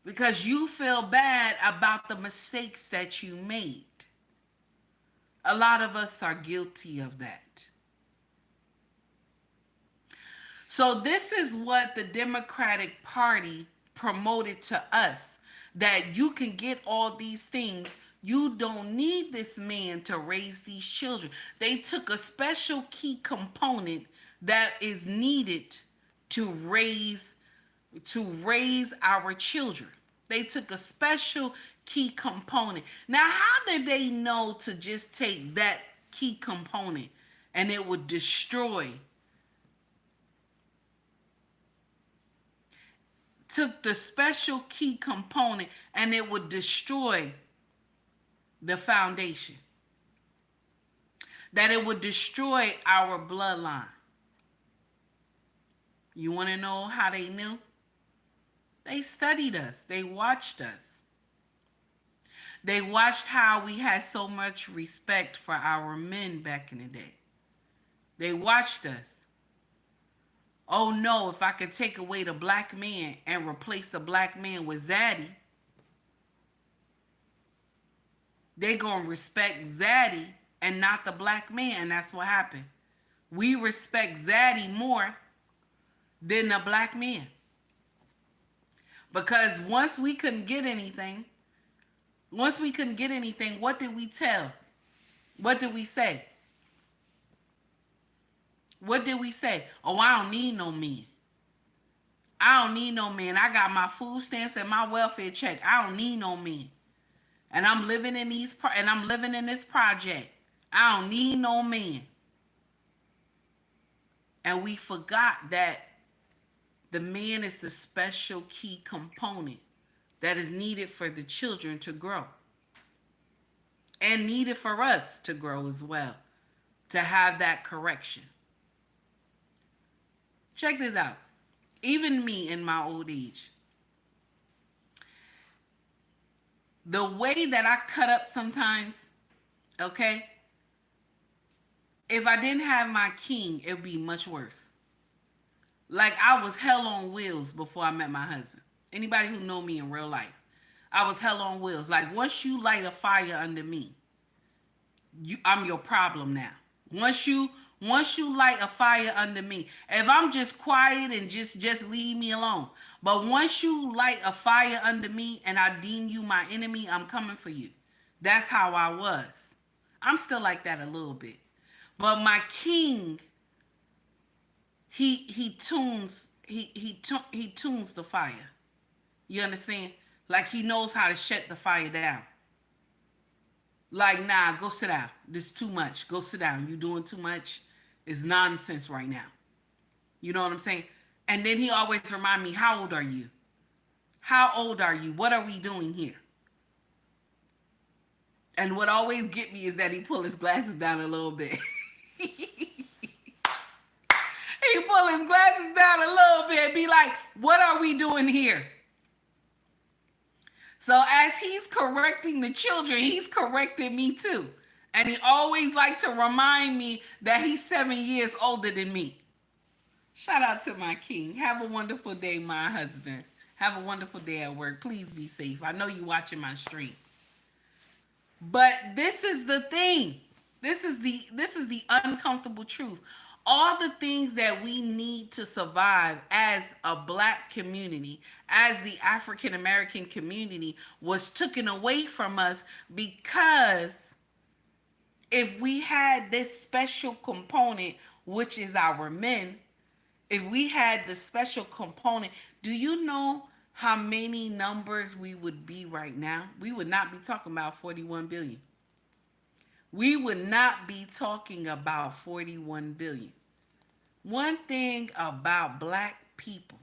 Because you feel bad about the mistakes that you made. A lot of us are guilty of that. So this is what the Democratic Party promoted to us. That you can get all these things. You don't need this man to raise these children. They took a special key component that is needed to raise our children. They took a special key component. Now, how did they know to just take that key component and it would destroy? Took the special key component and it would destroy the foundation. That it would destroy our bloodline. You want to know how they knew? They studied us. They watched us. They watched how we had so much respect for our men back in the day. They watched us. Oh no, if I could take away the black man and replace the black man with Zaddy, they gonna respect Zaddy and not the black man. And that's what happened. We respect Zaddy more than the black man. Because once we couldn't get anything, what did we tell? What did we say? What did we say? Oh, I don't need no men. I don't need no man. I got my food stamps and my welfare check. I don't need no man. And I'm living in this project. I don't need no man. And we forgot that the man is the special key component that is needed for the children to grow. And needed for us to grow as well. To have that correction. Check this out. Even me in my old age, the way that I cut up sometimes, okay, if I didn't have my king, it would be much worse. Like I was hell on wheels before I met my husband. Anybody who know me in real life, I was hell on wheels. Like once you light a fire under me, I'm your problem now. Once you light a fire under me, if I'm just quiet and just leave me alone. But once you light a fire under me and I deem you my enemy, I'm coming for you. That's how I was. I'm still like that a little bit. But my king, he tunes the fire. You understand? Like he knows how to shut the fire down. Like, nah, go sit down. This is too much. Go sit down. You doing too much. It's nonsense right now. You know what I'm saying? And then he always remind me, how old are you? How old are you? What are we doing here? And what always get me is that he pull his glasses down a little bit. He pull his glasses down a little bit and be like, what are we doing here? So as he's correcting the children, he's correcting me too. And he always like to remind me that he's 7 years older than me. Shout out to my king. Have a wonderful day, my husband. Have a wonderful day at work. Please be safe. I know you watching my stream. But this is the thing. This is the uncomfortable truth. All the things that we need to survive as a black community, as the African American community, was taken away from us because if we had this special component, which is our men, if we had the special component, do you know how many numbers we would be right now? We would not be talking about 41 billion. We would not be talking about 41 billion. One thing about black people,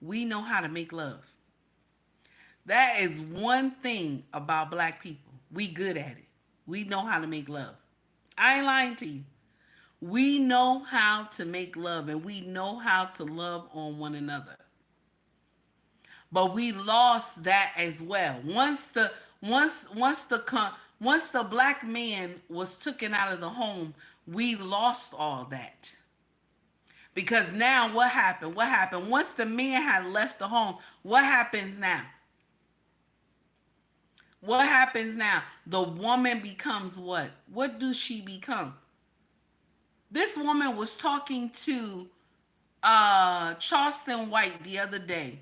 we know how to make love. That is one thing about black people. We good at it. We know how to make love. I ain't lying to you. We know how to make love and we know how to love on one another. But we lost that as well. Once the black man was taken out of the home, we lost all that. Because now what happened? What happened? Once the man had left the home, what happens now? What happens now? The woman becomes what? What does she become? This woman was talking to Charleston White the other day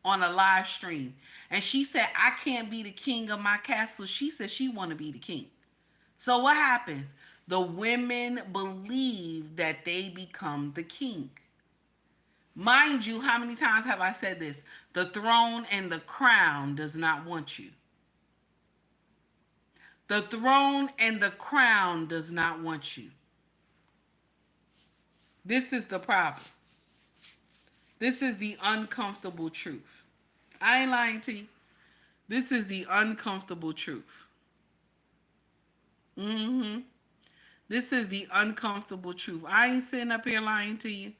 on a live stream. And she said, I can't be the king of my castle. She said she want to be the king. So what happens? The women believe that they become the king. Mind you, how many times have I said this? The throne and the crown does not want you. The throne and the crown does not want you. This is the problem. This is the uncomfortable truth. I ain't lying to you. This is the uncomfortable truth. This is the uncomfortable truth. I ain't sitting up here lying to you.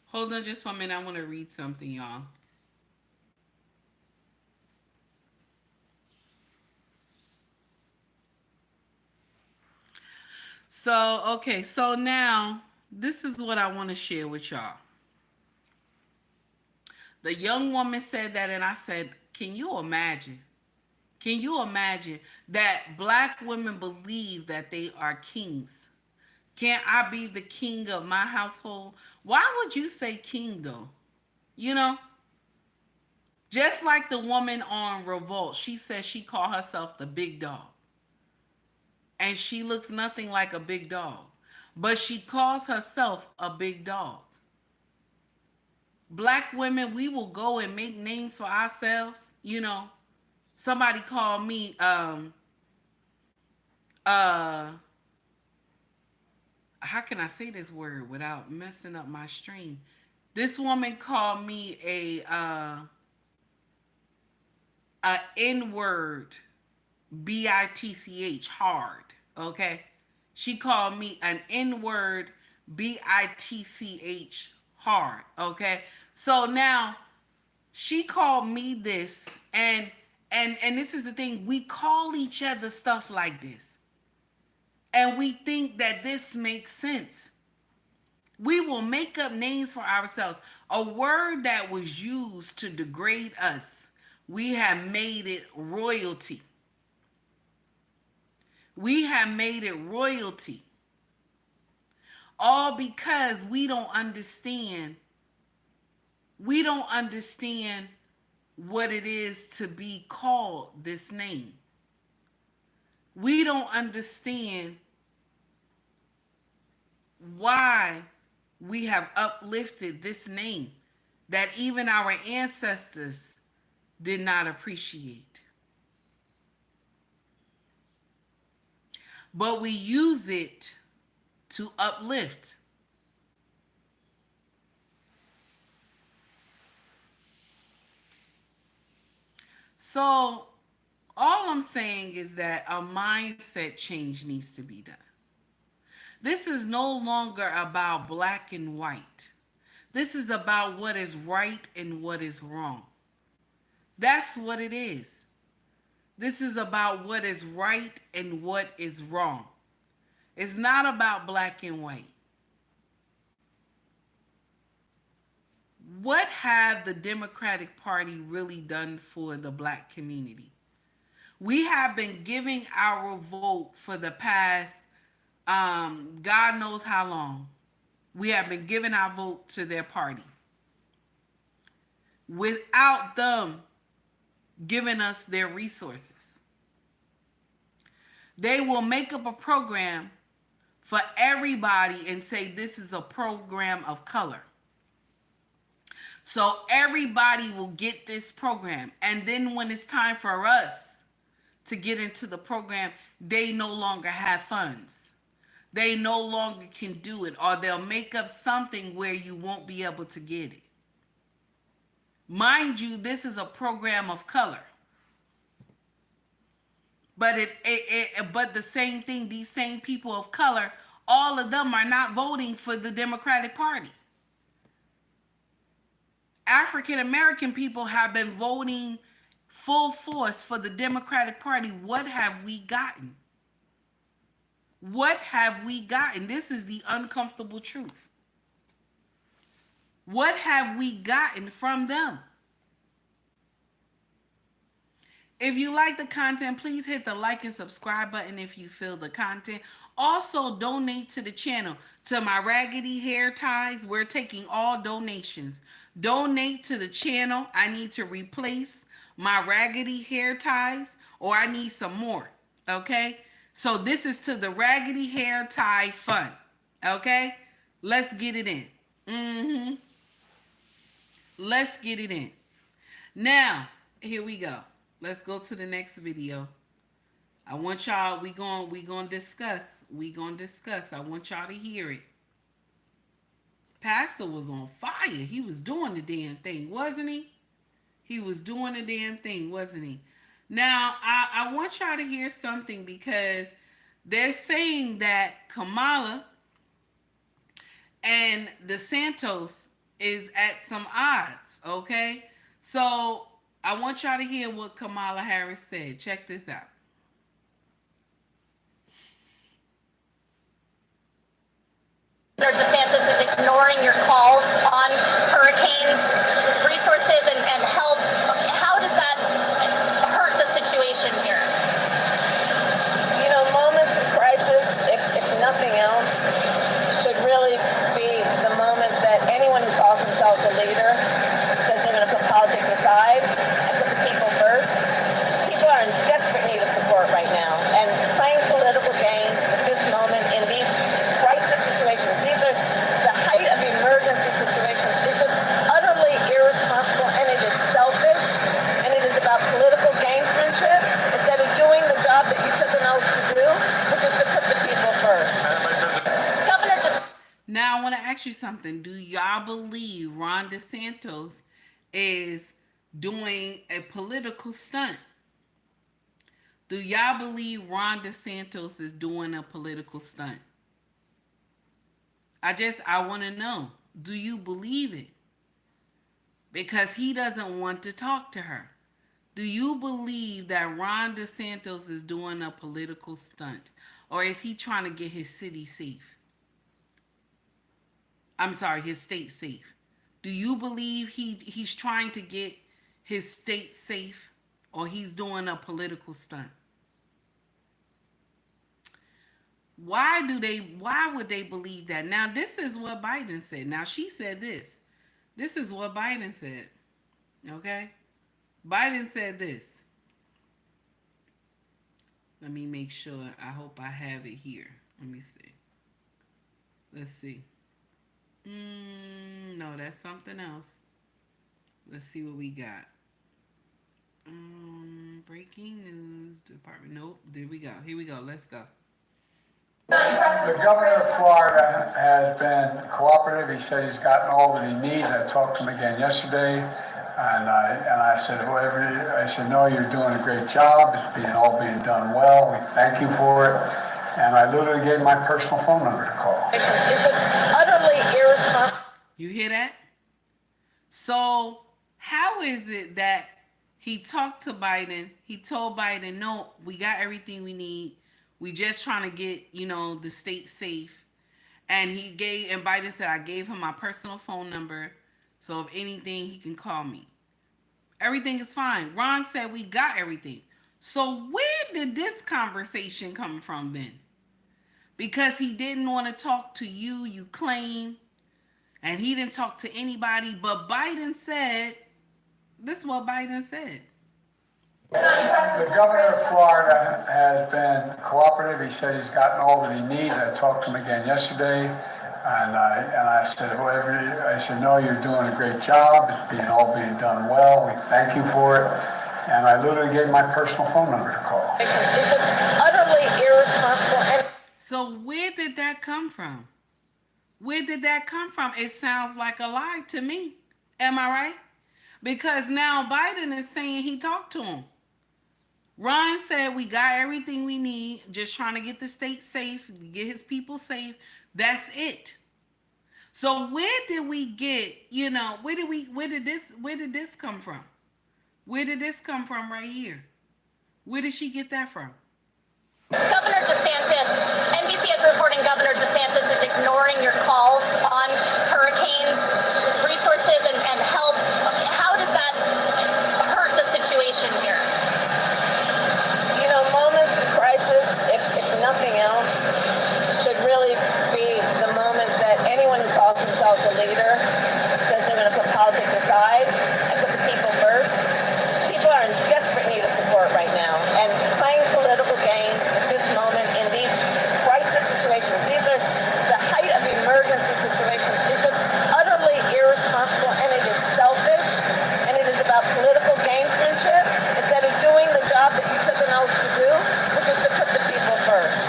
Hold on just for a minute. I want to read something, y'all. So now this is what I want to share with y'all. The young woman said that, and I said, can you imagine? Can you imagine that black women believe that they are kings? Can't I be the king of my household? Why would you say king though? You know, just like the woman on Revolt, she says she called herself the big dog. And she looks nothing like a big dog. But she calls herself a big dog. Black women, we will go and make names for ourselves. You know, somebody called me uh how can I say this word without messing up my stream? This woman called me a N word, bitch hard. Okay, she called me an N word, bitch hard. Okay, so now she called me this, and this is the thing, we call each other stuff like this, and we think that this makes sense. We will make up names for ourselves. A word that was used to degrade us, we have made it royalty. We have made it royalty. All because we don't understand. We don't understand what it is to be called this name. We don't understand why we have uplifted this name that even our ancestors did not appreciate. But we use it to uplift. So, all I'm saying is that a mindset change needs to be done. This is no longer about black and white. This is about what is right and what is wrong. That's what it is. This is about what is right and what is wrong. It's not about black and white. What have the Democratic Party really done for the black community? We have been giving our vote for the past, God knows how long. We have been giving our vote to their party without them giving us their resources. They will make up a program for everybody and say this is a program of color. So everybody will get this program. And then when it's time for us to get into the program, they no longer have funds. They no longer can do it, or they'll make up something where you won't be able to get it. Mind you, this is a program of color. But but the same thing, these same people of color, all of them are not voting for the Democratic Party. African American people have been voting full force for the Democratic Party. What have we gotten? What have we gotten? This is the uncomfortable truth. What have we gotten from them? If you like the content, please hit the like and subscribe button if you feel the content. Also, donate to the channel. To my raggedy hair ties, we're taking all donations. Donate to the channel. I need to replace my raggedy hair ties, or I need some more. Okay? So this is to the Raggedy Hair Tie Fund. Okay? Let's get it in. Let's get it in. Now, here we go. Let's go to the next video. I want y'all, we gonna discuss. I want y'all to hear it. Pastor was on fire. He was doing the damn thing, wasn't he? He was doing the damn thing, wasn't he? Now, I want y'all to hear something, because they're saying that Kamala and DeSantis is at some odds, okay? So I want y'all to hear what Kamala Harris said. Check this out. ask you something. Do y'all believe Ron DeSantis is doing a political stunt? Do y'all believe Ron DeSantis is doing a political stunt? I want to know. Do you believe it? Because he doesn't want to talk to her. Do you believe that Ron DeSantis is doing a political stunt? Or is he trying to get his city safe? I'm sorry, his state safe. Do you believe he's trying to get his state safe, or he's doing a political stunt? Why would they believe that? Now, this is what Biden said. Now, she said this. This is what Biden said. Okay? Biden said this. Let me make sure. I hope I have it here. Let me see. Let's see. No, that's something else. Let's see what we got. Breaking news department. Nope. There we go. Here we go. Let's go. The governor of Florida has been cooperative. He said he's gotten all that he needs. I talked to him again yesterday, and I said, no, you're doing a great job. It's all being done well. We thank you for it. And I literally gave him my personal phone number to call. It's utterly irresponsible. You hear that? So how is it that he talked to Biden? He told Biden, no, we got everything we need. We just trying to get, the state safe. And Biden said, I gave him my personal phone number. So if anything, he can call me. Everything is fine. Ron said we got everything. So where did this conversation come from then? Because he didn't want to talk to you, you claim. And he didn't talk to anybody. But Biden said, this is what Biden said. The governor of Florida has been cooperative. He said he's gotten all that he needs. I talked to him again yesterday, and I said, no, you're doing a great job. It's all being done well. We thank you for it. And I literally gave him my personal phone number to call. It's just utterly irresponsible. So where did that come from? Where did that come from? It sounds like a lie to me. Am I right? Because now Biden is saying he talked to him. Ron said we got everything we need, just trying to get the state safe, get his people safe. That's it. So where did we get, where did this come from? Where did this come from right here? Where did she get that from? Governor DeSantis, NBC is reporting Governor DeSantis is ignoring your calls on hurricanes, resources, and help. How does that hurt the situation here? Moments of crisis, if nothing else, should really be the moment that anyone who calls themselves a leader says they're going to put politics aside and put the people first. People are in desperate need of support right now. And playing political games at this moment in these crisis situations, these are the height of emergency situations. It's just utterly irresponsible, and it is selfish, and it is about political gamesmanship instead of doing the job that you took an oath to do, which is to put the people first.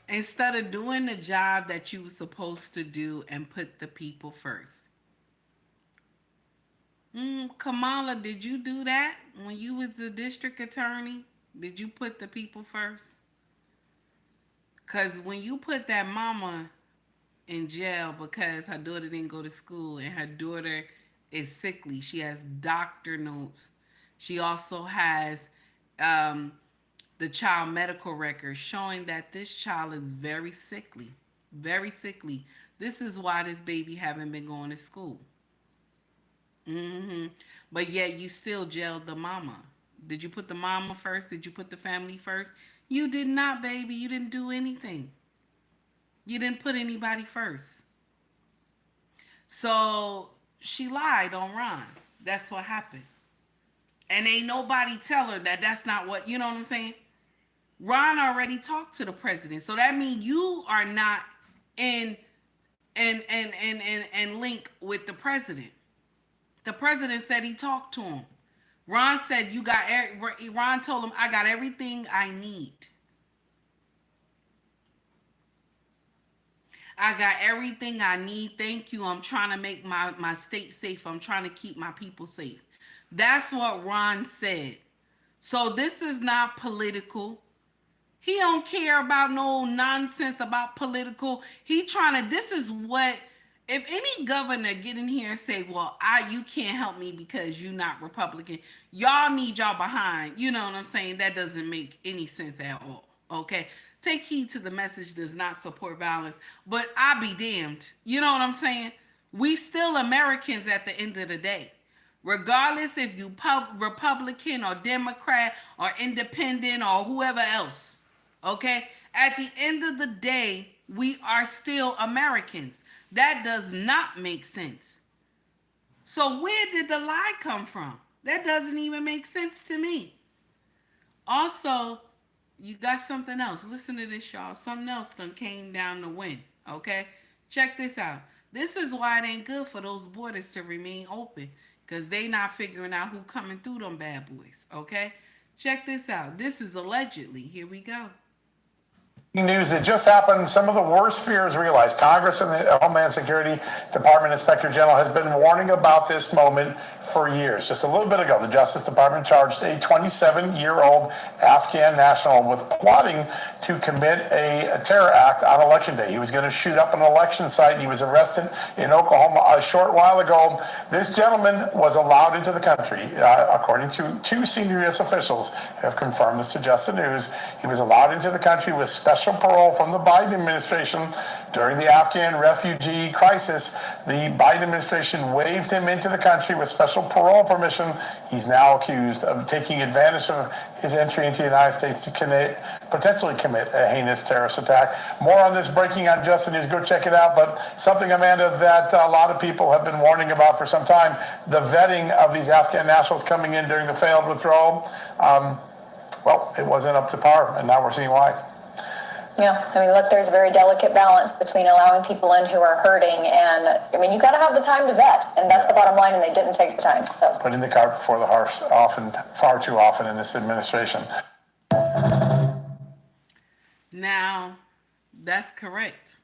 Instead of doing the job that you were supposed to do and put the people first. Kamala, did you do that when you was the district attorney? Did you put the people first? Because when you put that mama in jail because her daughter didn't go to school and her daughter is sickly, she has doctor notes. She also has the child medical record showing that this child is very sickly. Very sickly. This is why this baby haven't been going to school. But yet you still jailed the mama. Did you put the mama first? Did you put the family first? You did not, baby. You didn't do anything. You didn't put anybody first. So she lied on Ron. That's what happened. And ain't nobody tell her that that's not what, you know what I'm saying? Ron already talked to the president. So that means you are not in link with the president. The president said he talked to him. Ron said Ron told him, I got everything I need. I got everything I need. Thank you. I'm trying to make my state safe. I'm trying to keep my people safe. That's what Ron said. So this is not political. He don't care about no nonsense about political. He trying to, this is what, if any governor get in here and say, well, you can't help me because you not Republican. Y'all need y'all behind. You know what I'm saying? That doesn't make any sense at all. Okay? Take heed to the message does not support violence. But I be damned. You know what I'm saying? We still Americans at the end of the day. Regardless if you Republican or Democrat or independent or whoever else. Okay? At the end of the day, we are still Americans. That does not make sense. So where did the lie come from? That doesn't even make sense to me. Also, you got something else. Listen to this, y'all. Something else done came down the wind. Okay? Check this out. This is why it ain't good for those borders to remain open. Because they not figuring out who coming through them bad boys. Okay? Check this out. This is allegedly. Here we go. News that just happened. Some of the worst fears realized. Congress and the Homeland Security Department Inspector General has been warning about this moment for years. Just a little bit ago, the Justice Department charged a 27-year-old Afghan national with plotting to commit a terror act on Election Day. He was going to shoot up an election site. He was arrested in Oklahoma a short while ago. This gentleman was allowed into the country, according to two senior U.S. officials have confirmed this to Just the News. He was allowed into the country with special parole from the Biden administration. During the Afghan refugee crisis, the Biden administration waived him into the country with special parole permission. He's now accused of taking advantage of his entry into the United States to potentially commit a heinous terrorist attack. More on this breaking on Just the News. Go check it out. But something, Amanda, that a lot of people have been warning about for some time, the vetting of these Afghan nationals coming in during the failed withdrawal. Well, it wasn't up to par, and now we're seeing why. Yeah, I mean, look, there's a very delicate balance between allowing people in who are hurting and, I mean, you got to have the time to vet, and that's the bottom line, and they didn't take the time. So. Putting the cart before the horse far too often in this administration. Now, that's correct.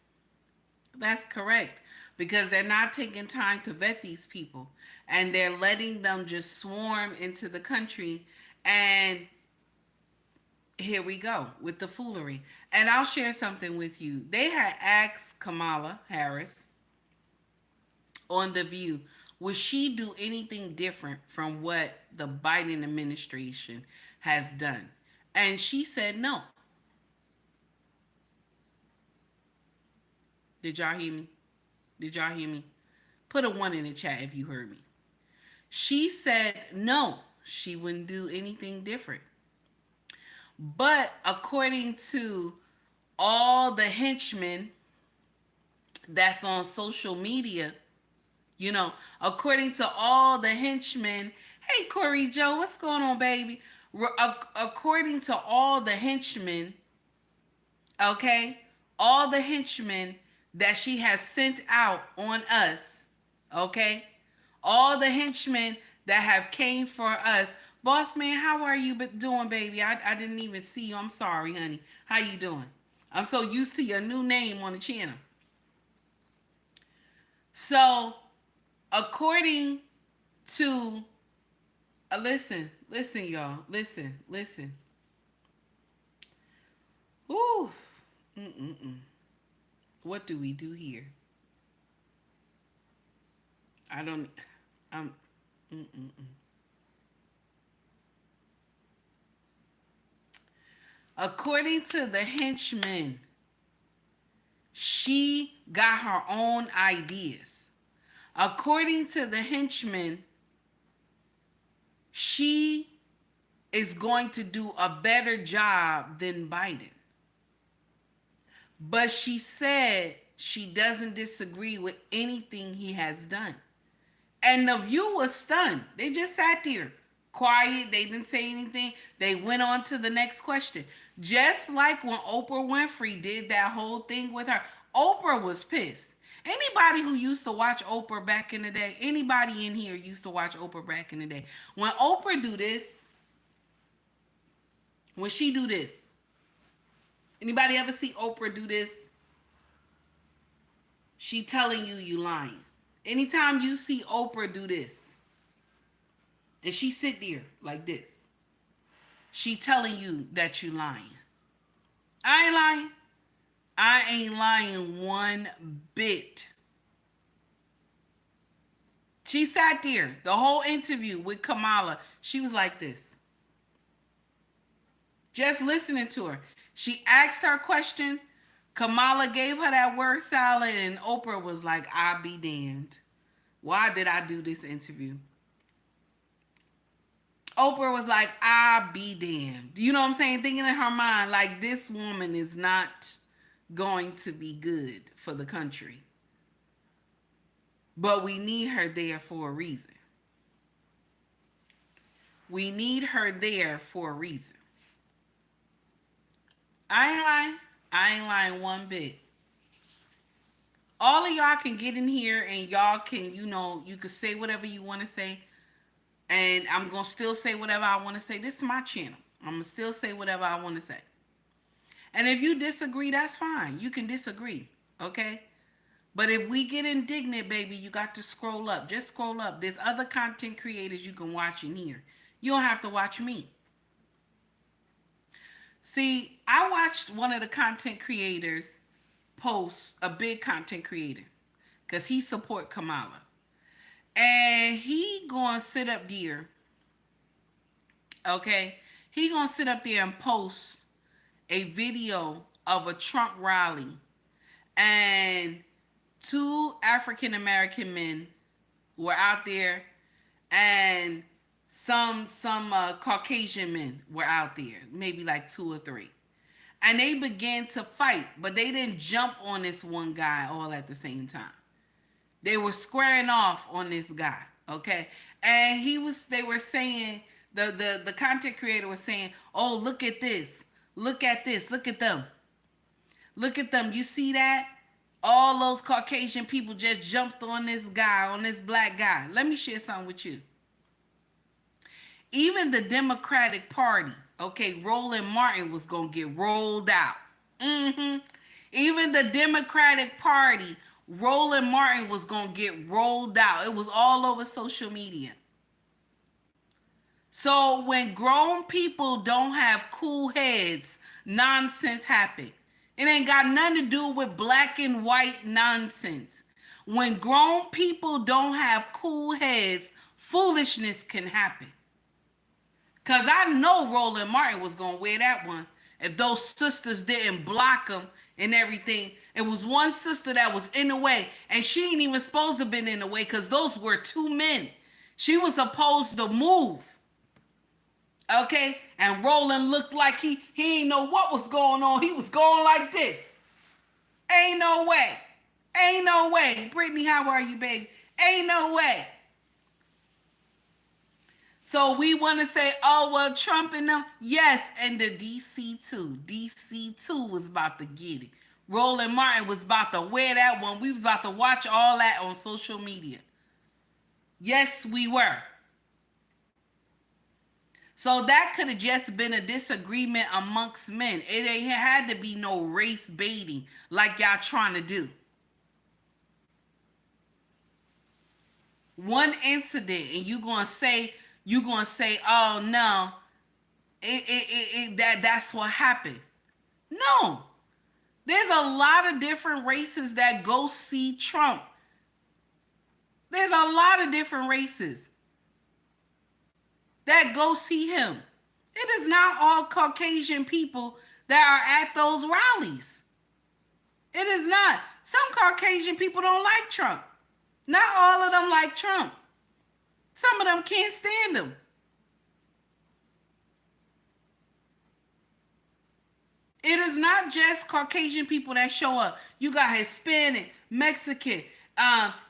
That's correct. Because they're not taking time to vet these people, and they're letting them just swarm into the country, and here we go with the foolery. And I'll share something with you. They had asked Kamala Harris on The View, would she do anything different from what the Biden administration has done? And she said no. Did y'all hear me? Did y'all hear me? Put a 1 in the chat if you heard me. She said no, she wouldn't do anything different. But according to all the henchmen that's on social media, you know, according to all the henchmen, hey, Corey Joe, what's going on, baby? According to all the henchmen, okay, all the henchmen that she has sent out on us, okay, all the henchmen that have came for us. Boss man, how are you doing, baby? I didn't even see you. I'm sorry, honey. How you doing? I'm so used to your new name on the channel. So, according to, listen, y'all. Listen. Ooh. What do we do here? According to the henchmen, she got her own ideas. According to the henchmen, she is going to do a better job than Biden. But she said she doesn't disagree with anything he has done. And The View was stunned. They just sat there quiet. They didn't say anything. They went on to the next question. Just like when Oprah Winfrey did that whole thing with her. Oprah was pissed. Anybody who used to watch Oprah back in the day, anybody in here used to watch Oprah back in the day. When Oprah do this, when she do this, anybody ever see Oprah do this? She telling you lying. Anytime you see Oprah do this, and she sit there like this, she telling you that you lying. I ain't lying. I ain't lying one bit. She sat there the whole interview with Kamala. She was like this. Just listening to her. She asked her a question. Kamala gave her that word salad, and Oprah was like, "I be damned. Why did I do this interview?" Oprah was like, "I be damned." You know what I'm saying? Thinking in her mind, like, this woman is not going to be good for the country. But we need her there for a reason. We need her there for a reason. I ain't lying. I ain't lying one bit. All of y'all can get in here and y'all can, you can say whatever you want to say. And I'm going to still say whatever I want to say. This is my channel. I'm going to still say whatever I want to say. And if you disagree, that's fine. You can disagree. Okay? But if we get indignant, baby, you got to scroll up. Just scroll up. There's other content creators you can watch in here. You don't have to watch me. See, I watched one of the content creators post, a big content creator, because he support Kamala. And he gonna sit up there, okay? He gonna sit up there and post a video of a Trump rally, and 2 African American men were out there, and some Caucasian men were out there, maybe like 2 or 3. And they began to fight, but they didn't jump on this one guy all at the same time. They were squaring off on this guy, okay? And they were saying, the content creator was saying, "Oh, look at this. Look at this. Look at them. Look at them. You see that? All those Caucasian people just jumped on this guy, on this black guy." Let me share something with you. Even the Democratic Party, okay, Roland Martin was going to get rolled out. Even the Democratic Party, Roland Martin was going to get rolled out. It was all over social media. So when grown people don't have cool heads, nonsense happen. It ain't got nothing to do with black and white nonsense. When grown people don't have cool heads, foolishness can happen. Because I know Roland Martin was going to wear that one if those sisters didn't block him and everything. It was one sister that was in the way, and she ain't even supposed to have been in the way because those were 2 men. She was supposed to move. Okay? And Roland looked like he ain't know what was going on. He was going like this. Ain't no way. Ain't no way. Brittany, how are you, baby? Ain't no way. So we want to say, oh, well, Trump and them. Yes, and the DC too. DC too was about to get it. Roland Martin was about to wear that one. We was about to watch all that on social media. Yes, we were. So that could have just been a disagreement amongst men. It ain't had to be no race baiting like y'all trying to do. One incident and you gonna say, oh no, that's what happened. No. There's a lot of different races that go see Trump. There's a lot of different races that go see him. It is not all Caucasian people that are at those rallies. It is not. Some Caucasian people don't like Trump. Not all of them like Trump. Some of them can't stand him. It is not just Caucasian people that show up. You got Hispanic, Mexican,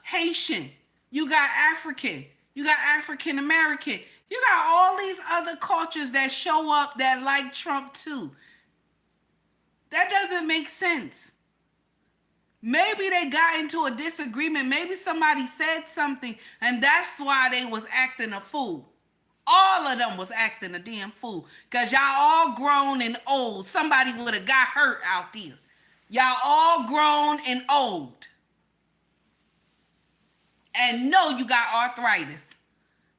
Haitian. You got African. You got African American. You got all these other cultures that show up that like Trump too. That doesn't make sense. Maybe they got into a disagreement. Maybe somebody said something and that's why they was acting a fool. All of them was acting a damn fool. Because y'all all grown and old. Somebody would have got hurt out there. Y'all all grown and old. and know you got arthritis.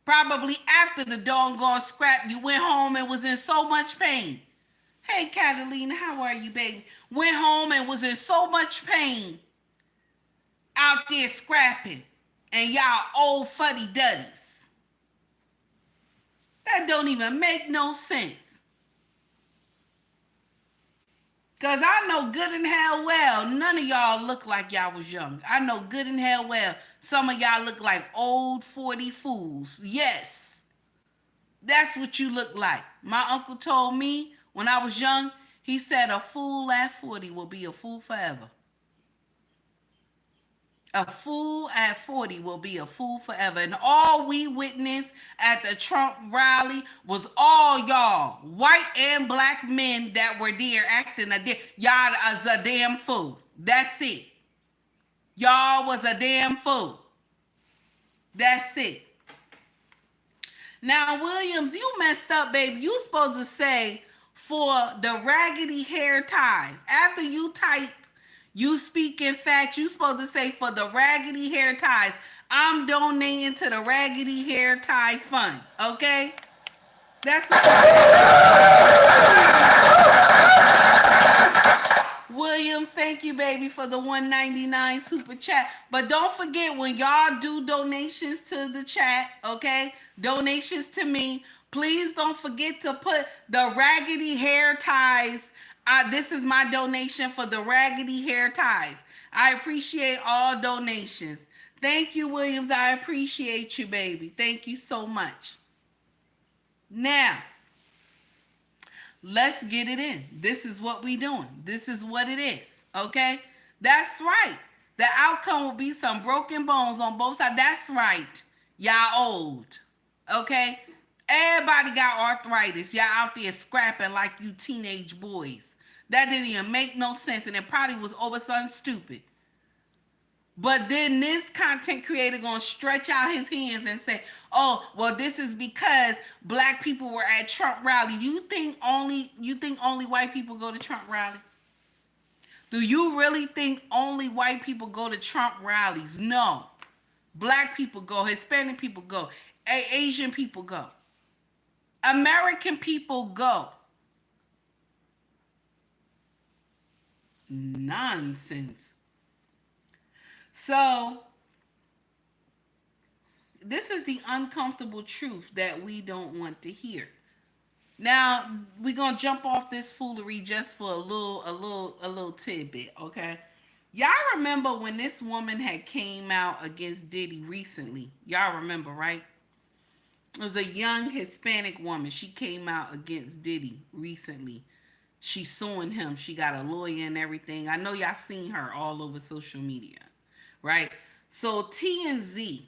Probably after the doggone scrap, you went home and was in so much pain. Hey, Catalina, how are you, baby? Went home and was in so much pain out there scrapping. And y'all old fuddy-duddies. That don't even make no sense. Because I know good and hell well, none of y'all look like y'all was young. I know good and hell well, some of y'all look like old 40 fools. Yes, that's what you look like. My uncle told me when I was young, he said a fool at 40 will be a fool forever. A fool at 40 will be a fool forever. And all we witnessed at the Trump rally was all y'all, white and black men that were there acting y'all as a damn fool. That's it. Y'all was a damn fool. That's it. Now, Williams, you messed up, baby. You supposed to say for the raggedy hair ties. After you type, you speak in fact, you supposed to say for the raggedy hair ties, I'm donating to the raggedy hair tie fund. Okay? That's what Williams, thank you, baby, for the $1.99 super chat. But don't forget, when y'all do donations to the chat, okay? Donations to me, please don't forget to put the raggedy hair ties. This is my donation for the raggedy hair ties. I appreciate all donations. Thank you, Williams. I appreciate you, baby. Thank you so much. Now, let's get it in. This is what we doing. This is what it is. Okay? That's right. The outcome will be some broken bones on both sides. That's right. Y'all old. Okay? Everybody got arthritis. Y'all out there scrapping like you teenage boys. That didn't even make no sense. And it probably was over something stupid. But then this content creator gonna stretch out his hands and say, "Oh, well, this is because black people were at Trump rally." You think only white people go to Trump rally? Do you really think only white people go to Trump rallies? No. Black people go, Hispanic people go, Asian people go. American people go. Nonsense. So, this is the uncomfortable truth that we don't want to hear. Now, we're going to jump off this foolery just for a little tidbit, okay? Y'all remember when this woman had came out against Diddy recently? Y'all remember, right? It was a young Hispanic woman. She came out against Diddy recently. She's suing him. She got a lawyer and everything. I know y'all seen her all over social media, right? So TMZ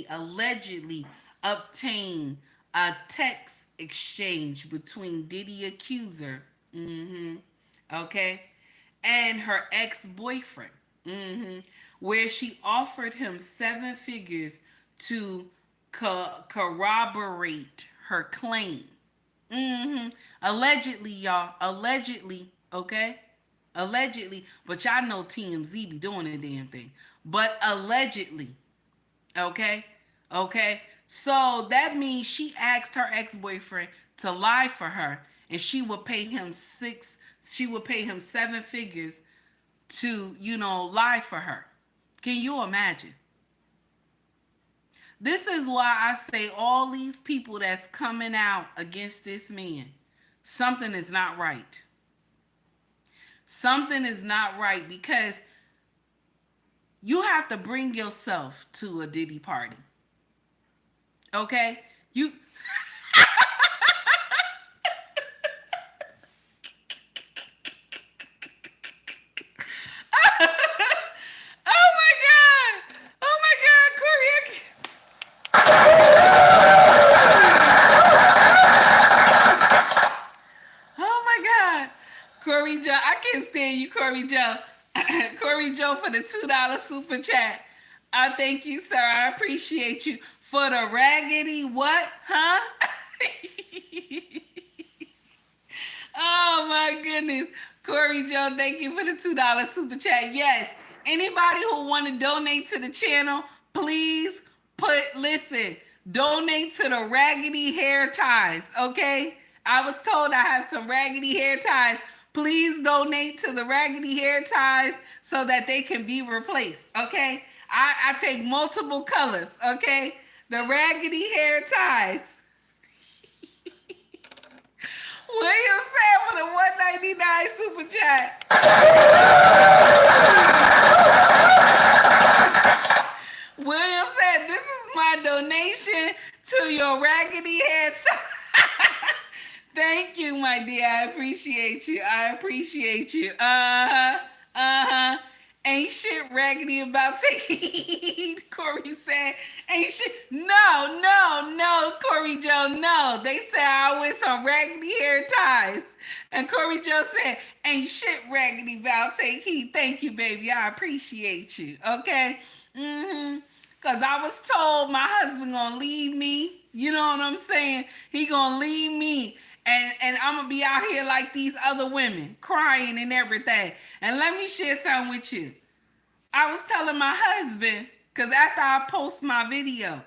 allegedly obtained a text exchange between Diddy accuser, okay, and her ex-boyfriend, where she offered him 7 figures to corroborate her claim. Allegedly, y'all. Allegedly, okay? Allegedly. But y'all know TMZ be doing the damn thing. But allegedly, okay? Okay? So that means she asked her ex-boyfriend to lie for her, and she would pay him 7 figures to, lie for her. Can you imagine? This is why I say all these people that's coming out against this man, something is not right. Something is not right, because you have to bring yourself to a Diddy party. Okay? You Corey Joe. Corey Joe for the $2 super chat. Thank you, sir. I appreciate you. For the raggedy what? Huh? Oh, my goodness. Corey Joe, thank you for the $2 super chat. Yes, Anybody who want to donate to the channel, please donate to the raggedy hair ties, okay? I was told I have some raggedy hair ties. Please donate to the raggedy hair ties so that they can be replaced, okay? I take multiple colors, okay? The raggedy hair ties. William said for the $1.99 super chat. William said, this is my donation to your raggedy hair tie. Thank you, my dear. I appreciate you. Ain't shit raggedy about taking heat. Corey said, ain't shit. No, Corey Joe, no. They said I wear some raggedy hair ties. And Corey Joe said, ain't shit raggedy about take heat. Thank you, baby. I appreciate you. Okay? Because I was told my husband gonna leave me. You know what I'm saying? He gonna leave me. And I'm gonna be out here like these other women, crying and everything. And let me share something with you. I was telling my husband, because after I post my video,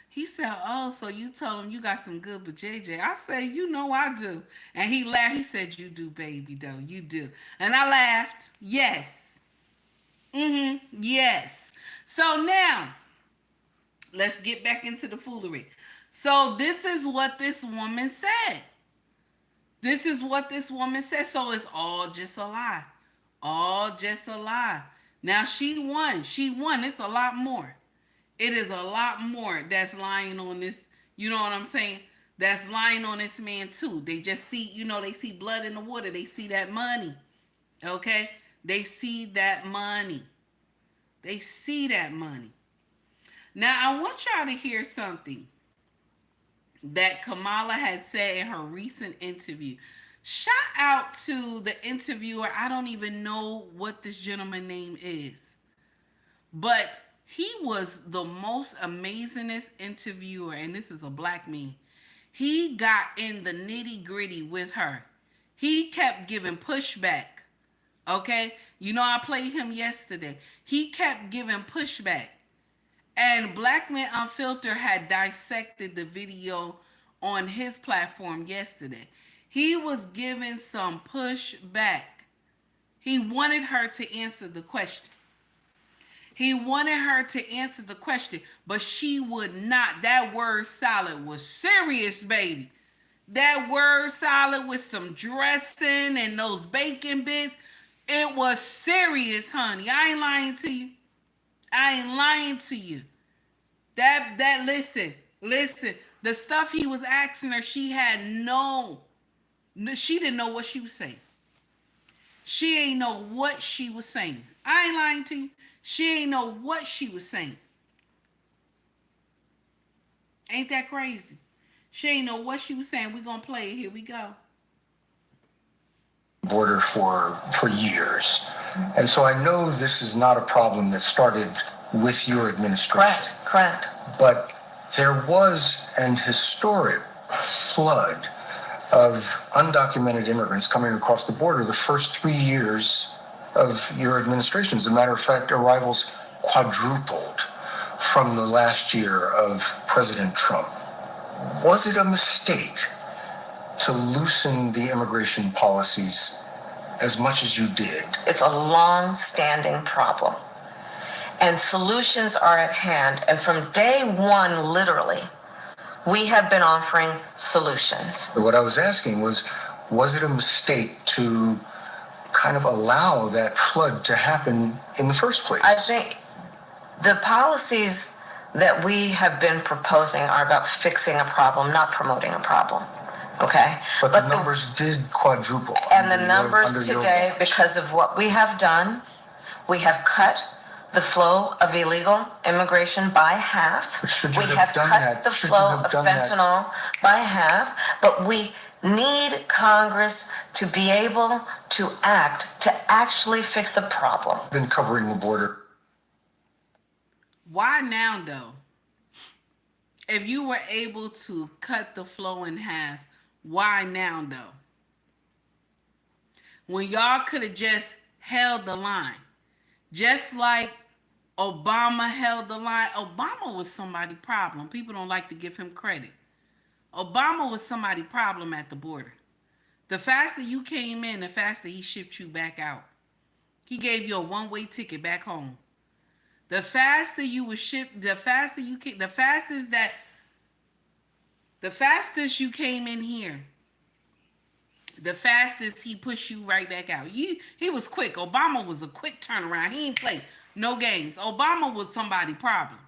he said, oh, so you told him you got some good with JJ. I said, you know I do. And he laughed. He said, you do, baby, though. You do. And I laughed. Yes. Yes. So now, let's get back into the foolery. So this is what this woman said. So it's all just a lie. All just a lie. Now she won. It's a lot more. It is a lot more that's lying on this. You know what I'm saying? That's lying on this man too. They just see, they see blood in the water. They see that money. Okay? They see that money. Now I want y'all to hear something that Kamala had said in her recent interview. Shout out to the interviewer. I don't even know what this gentleman's name is, but he was the most amazingest interviewer, and this is a black man. He got in the nitty gritty with her. He kept giving pushback. Okay? I played him yesterday. He kept giving pushback. And Black Man Unfiltered had dissected the video on his platform yesterday. He was giving some pushback. He wanted her to answer the question. But she would not. That word salad was serious, baby. That word salad with some dressing and those bacon bits. It was serious, honey. I ain't lying to you. Listen. The stuff he was asking her, she didn't know what she was saying. She ain't know what she was saying. I ain't lying to you. She ain't know what she was saying. Ain't that crazy? She ain't know what she was saying. We're going to play it. Here we go. Border for years. And so I know this is not a problem that started with your administration. Correct. But there was an historic flood of undocumented immigrants coming across the border the first 3 years of your administration. As a matter of fact, arrivals quadrupled from the last year of President Trump. Was it a mistake to loosen the immigration policies as much as you did? It's a long-standing problem. And solutions are at hand. And from day one, literally, we have been offering solutions. What I was asking was it a mistake to kind of allow that flood to happen in the first place? I think the policies that we have been proposing are about fixing a problem, not promoting a problem. Okay? But the numbers did quadruple. And the numbers today, because of what we have done, we have cut the flow of illegal immigration by half. We have cut the flow of fentanyl by half, but we need Congress to be able to act to actually fix the problem. Been covering the border. Why now, though? If you were able to cut the flow in half, why now, though? When y'all could have just held the line. Just like Obama held the line. Obama was somebody's problem. People don't like to give him credit. Obama was somebody's problem at the border. The faster you came in, the faster he shipped you back out. He gave you a one-way ticket back home. The faster you were shipped, the faster you came, the fastest you came in here, the fastest he pushed you right back out. He was quick. Obama was a quick turnaround. He ain't play no games. Obama was somebody's problem.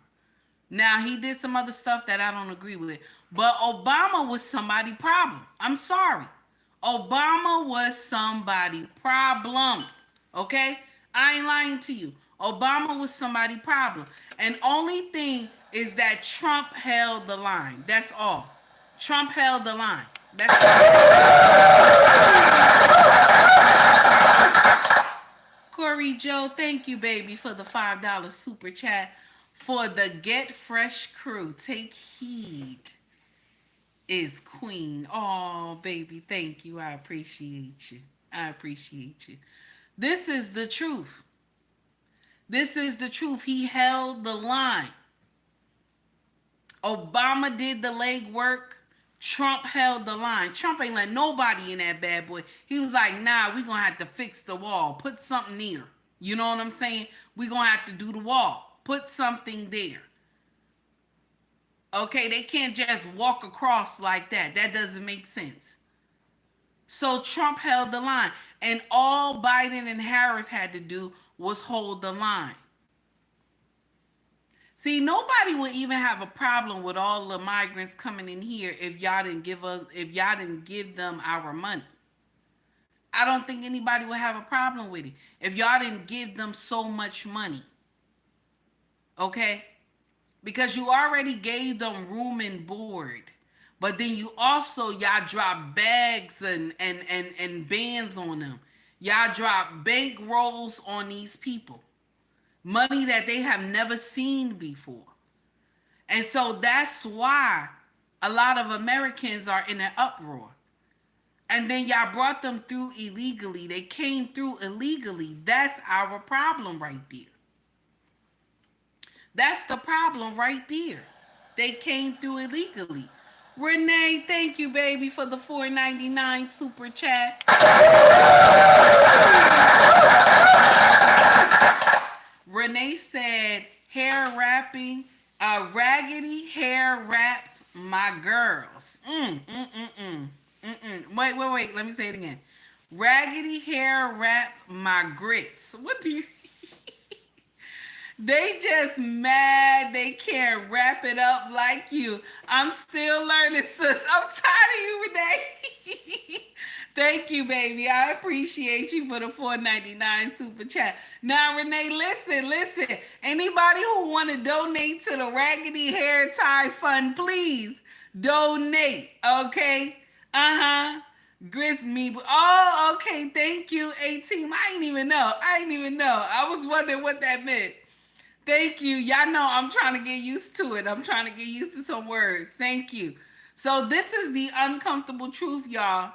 Now, he did some other stuff that I don't agree with. But Obama was somebody's problem. I'm sorry. Obama was somebody's problem. Okay? I ain't lying to you. Obama was somebody's problem. And only thing is that Trump held the line. That's all. Trump held the line. That's all. Corey Joe, thank you, baby, for the $5 super chat. For the Get Fresh crew, take heed is Queen. Oh, baby, thank you. I appreciate you. I appreciate you. This is the truth. This is the truth. He held the line. Obama did the legwork. Trump held the line. Trump ain't let nobody in that bad boy. He was like, nah, we're going to have to fix the wall. Put something near. You know what I'm saying? We're going to have to do the wall. Put something there. Okay, they can't just walk across like that. That doesn't make sense. So Trump held the line. And all Biden and Harris had to do was hold the line. See, nobody would even have a problem with all the migrants coming in here if y'all didn't give them our money. I don't think anybody would have a problem with it if y'all didn't give them so much money. Okay? Because you already gave them room and board. But then you also, y'all drop bags and bans on them. Y'all drop bank rolls on these people. Money that they have never seen before. And so that's why a lot of Americans are in an uproar. And then y'all brought them through illegally. They came through illegally. That's our problem right there. That's the problem right there. They came through illegally. Renee, thank you, baby, for the $4.99 super chat. Renee said, hair wrapping, raggedy hair wrapped my girls. Wait. Let me say it again. Raggedy hair wrapped my grits. What do you... They just mad they can't wrap it up like you. I'm still learning, sis. I'm tired of you, Renee. Thank you, baby. I appreciate you for the $4.99 super chat. Now, Renee, listen. Anybody who want to donate to the Raggedy Hair Tie Fund, please donate, okay? Grist me. Oh, okay. Thank you, A-Team. I didn't even know. I was wondering what that meant. Thank you. Y'all know I'm trying to get used to it. I'm trying to get used to some words. Thank you. So this is the uncomfortable truth, y'all.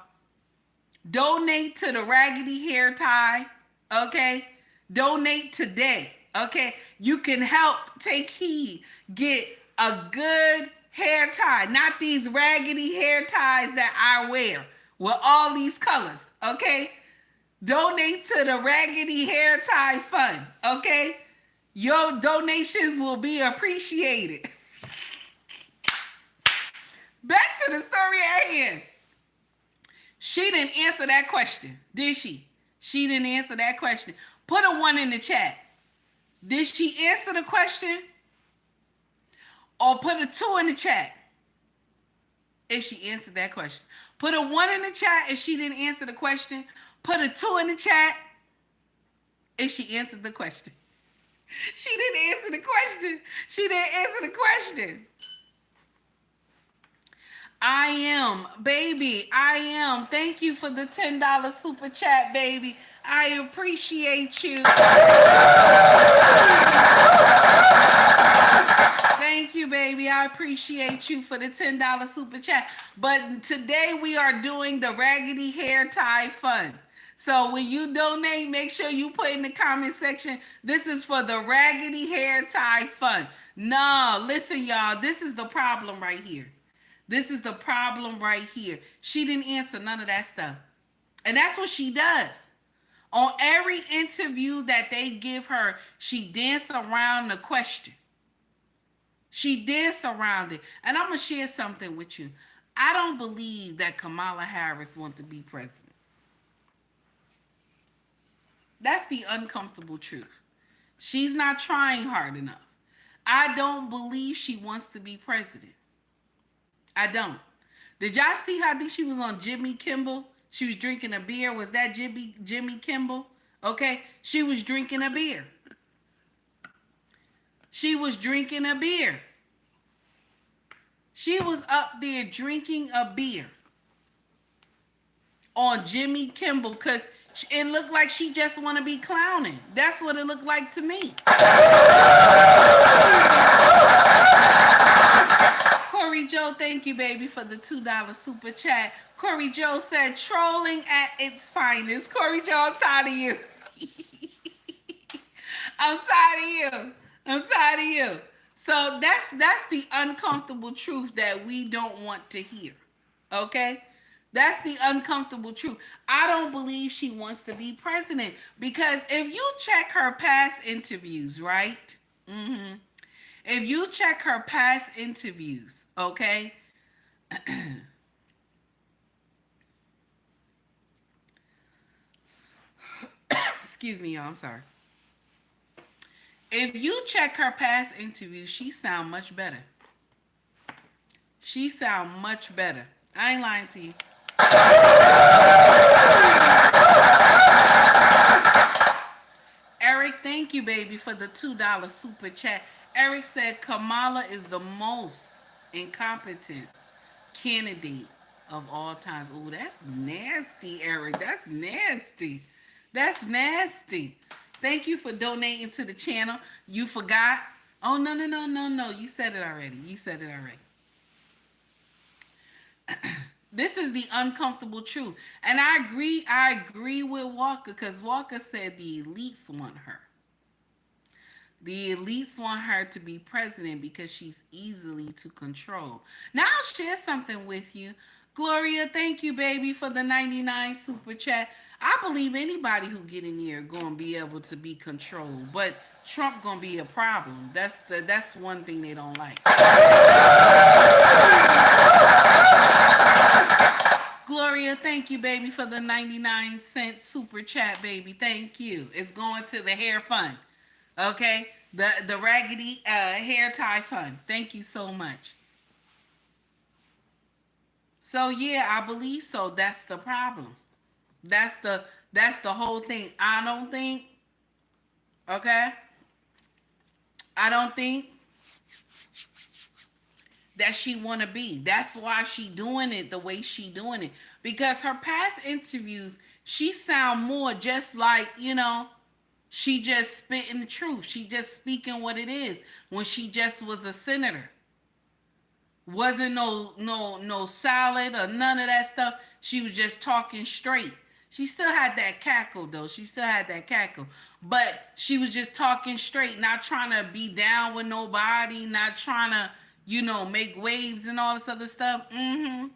Donate to the Raggedy Hair Tie, okay? Donate today, okay? You can help, take heed, get a good hair tie, not these raggedy hair ties that I wear with all these colors, okay? Donate to the Raggedy Hair Tie Fund, okay? Your donations will be appreciated. Back to the story at hand. She didn't answer that question, did she? She didn't answer that question. Put a 1 in the chat. Did she answer the question? Or put a 2 in the chat if she answered that question. Put a 1 in the chat if she didn't answer the question. Put a 2 in the chat if she answered the question. She didn't answer the question. She didn't answer the question. I am, baby. I am. Thank you for the $10 super chat, baby. I appreciate you. Thank you, baby. I appreciate you for the $10 super chat. But today we are doing the Raggedy Hair Tie Fund. So when you donate, make sure you put in the comment section, this is for the Raggedy Hair Tie Fund. No, listen, y'all, this is the problem right here. This is the problem right here. She didn't answer none of that stuff. And that's what she does. On every interview that they give her, she dances around the question. She danced around it. And I'm going to share something with you. I don't believe that Kamala Harris wants to be president. That's the uncomfortable truth. She's not trying hard enough. I don't believe she wants to be president. I don't. Did y'all see how she was on Jimmy Kimmel? She was drinking a beer. Was that Jimmy Kimmel? Okay. She was drinking a beer. She was drinking a beer. She was up there drinking a beer on Jimmy Kimmel because it looked like she just want to be clowning. That's what it looked like to me. Corey Joe, thank you, baby, for the $2 super chat. Corey Joe said, trolling at its finest. Corey Joe, I'm tired of you. I'm tired of you. I'm tired of you. So that's the uncomfortable truth that we don't want to hear. Okay? That's the uncomfortable truth. I don't believe she wants to be president because if you check her past interviews, right? Mm-hmm. If you check her past interviews, okay? Excuse me, y'all. I'm sorry. If you check her past interviews, she sound much better. She sound much better. I ain't lying to you. Eric, thank you, baby, for the $2 super chat. Eric said Kamala is the most incompetent candidate of all times. Oh, that's nasty, Eric. That's nasty. That's nasty. Thank you for donating to the channel. You forgot. Oh, no. You said it already. You said it already. This is the uncomfortable truth. And I agree with Walker because Walker said the elites want her. The elites want her to be president because she's easily to control. Now I'll share something with you. Gloria, thank you, baby, for the 99 super chat. I believe anybody who get in here going to be able to be controlled, but Trump going to be a problem. That's one thing they don't like. Gloria, thank you, baby, for the 99-cent super chat, baby. Thank you. It's going to the hair fund. Okay? The Raggedy Hair Tie Fund. Thank you so much. So, yeah, I believe so. That's the problem. That's the whole thing. I don't think, okay? I don't think that she want to be. That's why she doing it the way she doing it. Because her past interviews, she sound more just like, she just spitting the truth. She just speaking what it is when she just was a senator. Wasn't no salad or none of that stuff. She was just talking straight. She still had that cackle, though. She still had that cackle. But she was just talking straight, not trying to be down with nobody, not trying to, make waves and all this other stuff. Mm-hmm.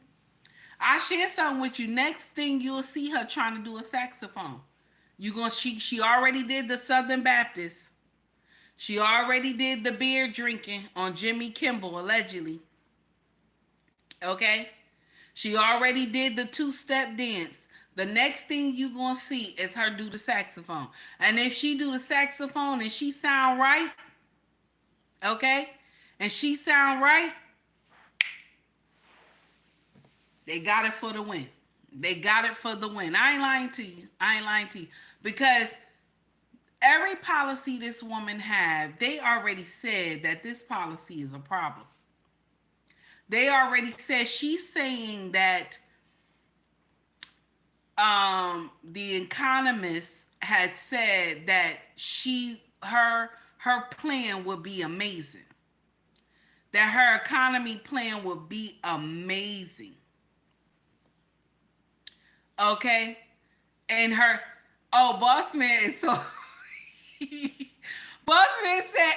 I share something with you. Next thing you'll see her trying to do a saxophone. She already did the Southern Baptist. She already did the beer drinking on Jimmy Kimmel, allegedly. Okay? She already did the two-step dance. The next thing you gonna see is her do the saxophone. And if she do the saxophone and she sound right, okay? And she sound right, they got it for the win. They got it for the win. I ain't lying to you. Because every policy this woman had, they already said that this policy is a problem. They already said, she's saying that the Economist had said that her plan would be amazing. That her economy plan would be amazing. Okay? And her, oh, boss man is so. Boss man said,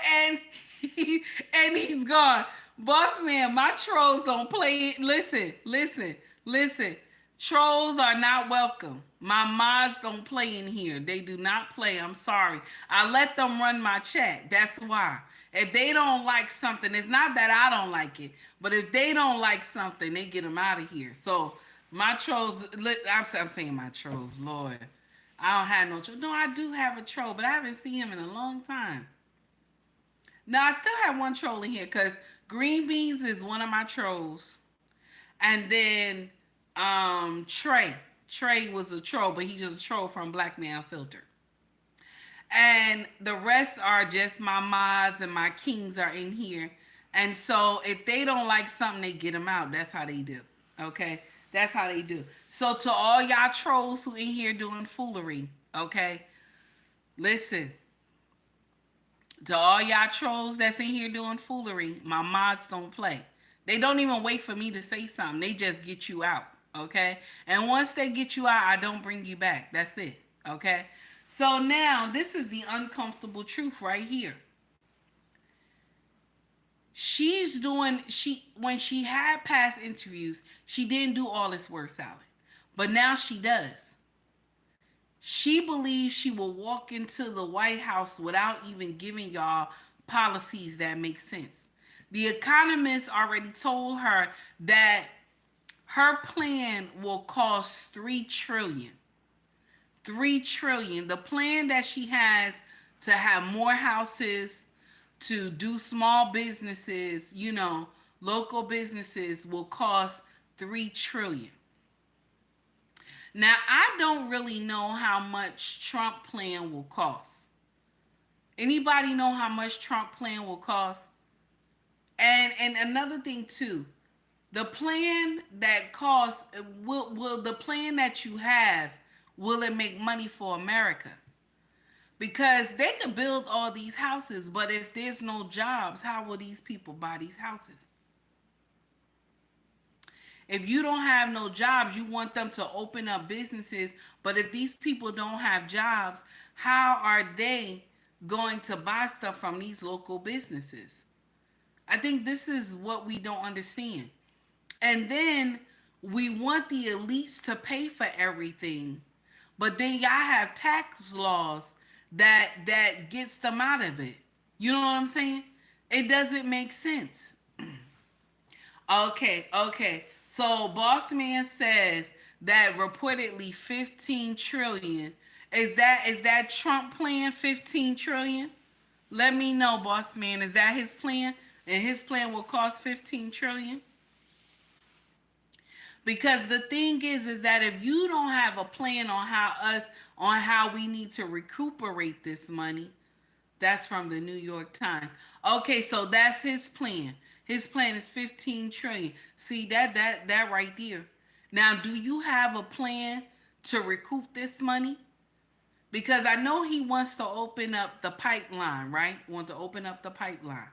and he's gone. Boss man, my trolls don't play. Listen. Trolls are not welcome. My mods don't play in here. They do not play. I'm sorry. I let them run my chat. That's why. If they don't like something, it's not that I don't like it, but if they don't like something, they get them out of here. So my trolls, I'm saying my trolls, Lord. I don't have no troll. No, I do have a troll, but I haven't seen him in a long time. No, I still have one troll in here because Green Beans is one of my trolls. And then Trey. Trey was a troll, but he's just a troll from Black Man Filter. And the rest are just my mods and my kings are in here. And so if they don't like something, they get them out. That's how they do. Okay? That's how they do. So to all y'all trolls who in here doing foolery, okay? Listen. To all y'all trolls that's in here doing foolery, my mods don't play. They don't even wait for me to say something. They just get you out, okay? And once they get you out, I don't bring you back. That's it, okay? So now, this is the uncomfortable truth right here. When she had past interviews, she didn't do all this word salad. But now she does. She believes she will walk into the White House without even giving y'all policies that make sense. The economists already told her that her plan will cost $3 trillion. $3 trillion. The plan that she has to have more houses, to do small businesses, local businesses will cost $3 trillion. Now, I don't really know how much Trump plan will cost. Anybody know how much Trump plan will cost? And another thing too, the plan that costs, will the plan that you have, will it make money for America? Because they could build all these houses, but if there's no jobs, how will these people buy these houses? If you don't have no jobs, you want them to open up businesses, but if these people don't have jobs, how are they going to buy stuff from these local businesses? I think this is what we don't understand. And then we want the elites to pay for everything, but then y'all have tax laws that gets them out of it. You know what I'm saying? It doesn't make sense. Okay. So Boss Man says that reportedly 15 trillion. Is that Trump plan, 15 trillion? Let me know, Boss Man. Is that his plan? And his plan will cost 15 trillion? Because the thing is that if you don't have a plan on how we need to recuperate this money, that's from the New York Times. Okay, so that's his plan. His plan is 15 trillion. See that right there. Now, do you have a plan to recoup this money? Because I know he wants to open up the pipeline, right? Want to open up the pipeline.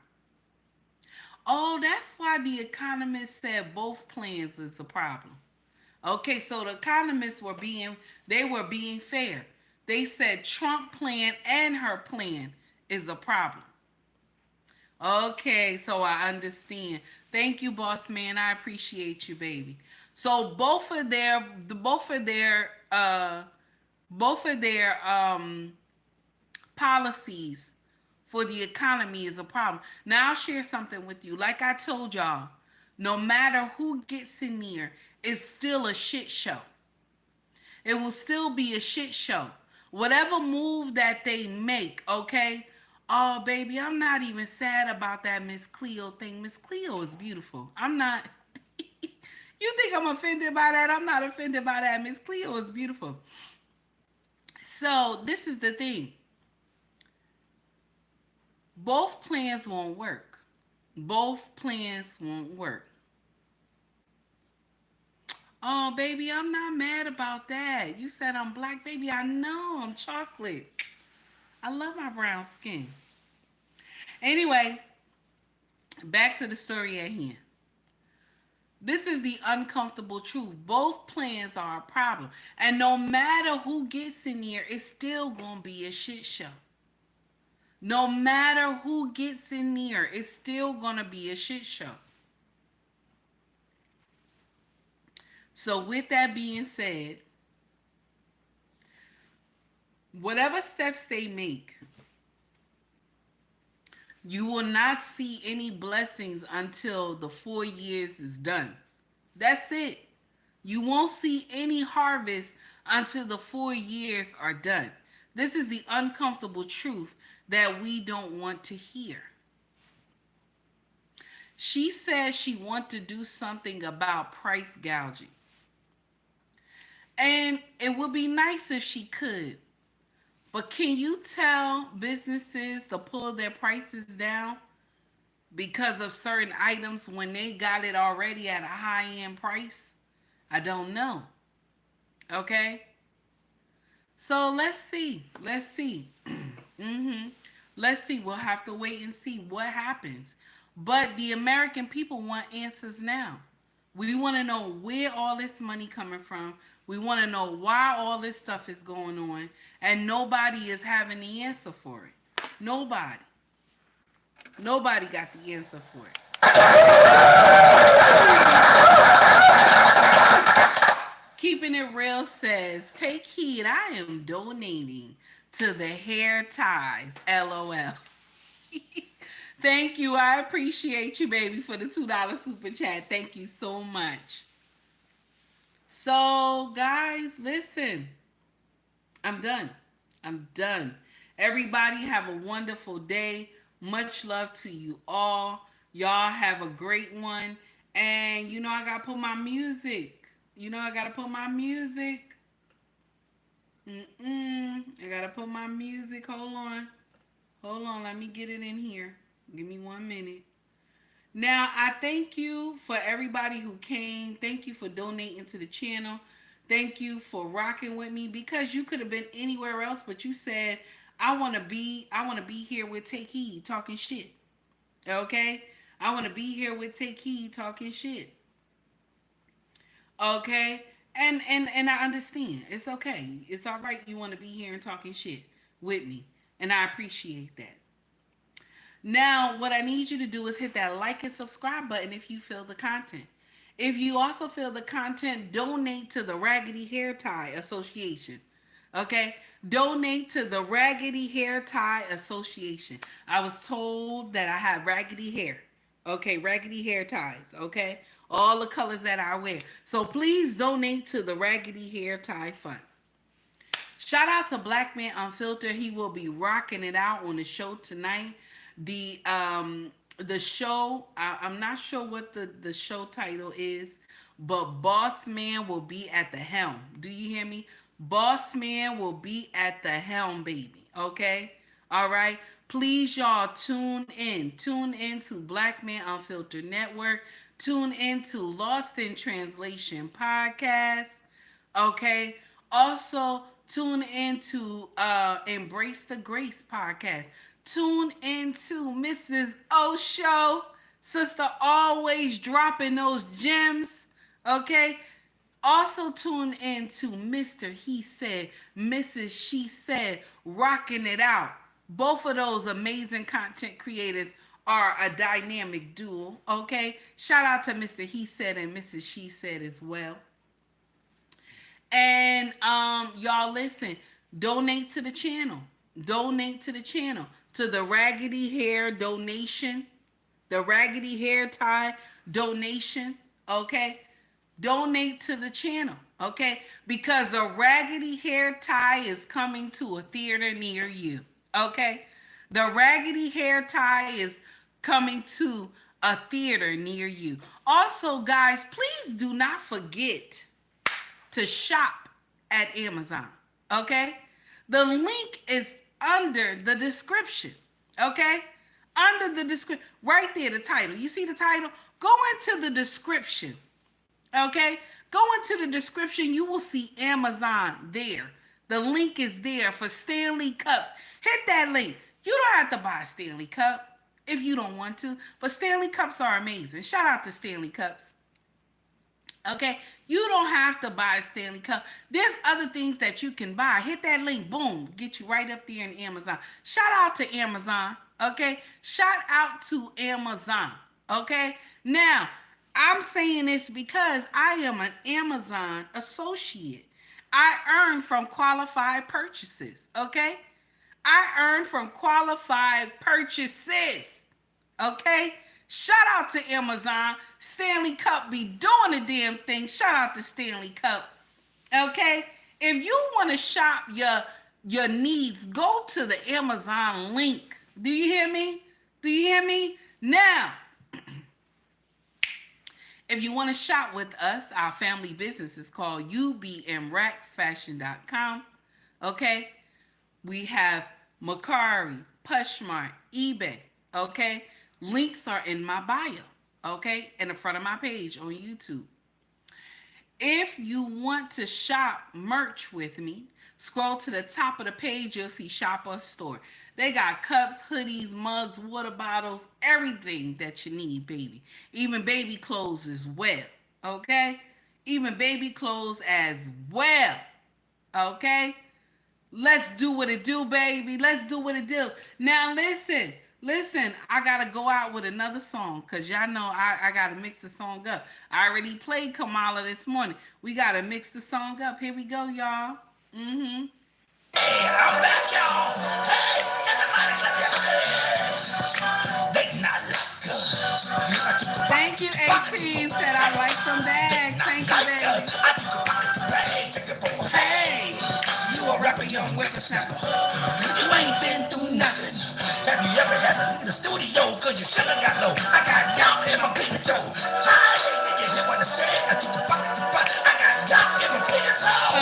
Oh, that's why the economists said both plans is a problem. Okay, so the economists were being fair. They said Trump plan and her plan is a problem. Okay, so I understand. Thank you, Boss Man. I appreciate you, baby. So both of their policies for the economy is a problem. Now I'll share something with you. Like I told y'all, no matter who gets in there, it's still a shit show. It will still be a shit show. Whatever move that they make, okay? Oh, baby, I'm not even sad about that Miss Cleo thing. Miss Cleo is beautiful. I'm not. You think I'm offended by that? I'm not offended by that. Miss Cleo is beautiful. So this is the thing. Both plans won't work. Both plans won't work. Oh, baby, I'm not mad about that. You said I'm black, baby. I know I'm chocolate. I love my brown skin. Anyway, back to the story at hand. This is the uncomfortable truth. Both plans are a problem. And no matter who gets in there, it's still going to be a shit show. No matter who gets in there, it's still going to be a shit show. So with that being said, whatever steps they make, you will not see any blessings until the 4 years is done. That's it. You won't see any harvest until the 4 years are done. This is the uncomfortable truth that we don't want to hear. She says she wants to do something about price gouging. And it would be nice if she could. But can you tell businesses to pull their prices down because of certain items when they got it already at a high-end price? I don't know. Okay? So let's see. Let's see. Let's see. We'll have to wait and see what happens. But the American people want answers now. We want to know where all this money coming from. We want to know why all this stuff is going on. And nobody is having the answer for it. Nobody. Nobody got the answer for it. Keeping It Real says, take heed, I am donating to the hair ties. LOL. Thank you. I appreciate you, baby, for the $2 super chat. Thank you so much. So, guys, listen. I'm done. I'm done. Everybody have a wonderful day. Much love to you all. Y'all have a great one. And, you know, I got to put my music. I got to put my music. I got to put my music. Hold on. Let me get it in here. Give me 1 minute. Now, I thank you for everybody who came. Thank you for donating to the channel. Thank you for rocking with me, because you could have been anywhere else, but you said, I want to be here with Take Heed talking shit. Okay? I want to be here with Take Heed talking shit. Okay? And I understand. It's okay. It's all right. You want to be here and talking shit with me. And I appreciate that. Now, what I need you to do is hit that like and subscribe button if you feel the content. If you also feel the content, donate to the Raggedy Hair Tie Association. Okay? Donate to the Raggedy Hair Tie Association. I was told that I have raggedy hair. Okay? Raggedy hair ties. Okay? All the colors that I wear. So please donate to the Raggedy Hair Tie Fund. Shout out to Black Man Unfiltered. He will be rocking it out on the show tonight. The show, I'm not sure what the show title is, but Boss Man will be at the helm. Do you hear me? Boss Man will be at the helm, baby. Okay? All right? Please, y'all, tune in. Tune in to Black Man Unfiltered Network. Tune in to Lost in Translation podcast. Okay? Also, tune in to Embrace the Grace podcast. Tune into Mrs. O Show. Sister always dropping those gems. Okay? Also tune into Mr. He Said, Mrs. She Said, rocking it out. Both of those amazing content creators are a dynamic duo. Okay? Shout out to Mr. He Said and Mrs. She Said as well. And y'all listen, donate to the channel. Donate to the channel. To the Raggedy Hair donation. The Raggedy Hair Tie donation. Okay? Donate to the channel. Okay? Because the Raggedy Hair Tie is coming to a theater near you. Okay? The Raggedy Hair Tie is coming to a theater near you. Also, guys, please do not forget to shop at Amazon. Okay? The link is under the description. Okay? Under the description. Right there, the title. You see the title? Go into the description. Okay? Go into the description. You will see Amazon there. The link is there for Stanley Cups. Hit that link. You don't have to buy a Stanley Cup if you don't want to. But Stanley Cups are amazing. Shout out to Stanley Cups. Okay, you don't have to buy a Stanley Cup. There's other things that you can buy. Hit that link, boom, get you right up there in Amazon. Shout out to Amazon, okay? Shout out to Amazon, okay? Now, I'm saying this because I am an Amazon associate. I earn from qualified purchases, okay? I earn from qualified purchases, okay? Shout out to Amazon. Stanley Cup be doing the damn thing. Shout out to Stanley Cup. Okay? If you want to shop your needs, go to the Amazon link. Do you hear me? Do you hear me? Now, if you want to shop with us, our family business is called ubmracksfashion.com. Okay? We have Mercari, POSHMARK, eBay. Okay? Links are in my bio, okay? In the front of my page on YouTube. If you want to shop merch with me, scroll to the top of the page, you'll see Shop Us Store. They got cups, hoodies, mugs, water bottles, everything that you need, baby. Even baby clothes as well, okay? Even baby clothes as well, okay? Let's do what it do, baby. Let's do what it do. Now, listen, I got to go out with another song because y'all know I got to mix the song up. I already played Kamala this morning. We got to mix the song up. Here we go, y'all. Mm-hmm. Hey, I'm back, y'all. Hey, everybody clap your hands. They not like us. Thank you, 18. Said I like them bags. Thank you, baby. I took a pocket to bag, take it for a hey. You a rapper, young whippersnapper. You ain't been through nothing. Have you ever had to leave the studio? Cause you shoulda got low. I got doubt in my pinky toe. Hi, did you hear what I said? I took a pocket to bag. I got doubt in my pinky toe.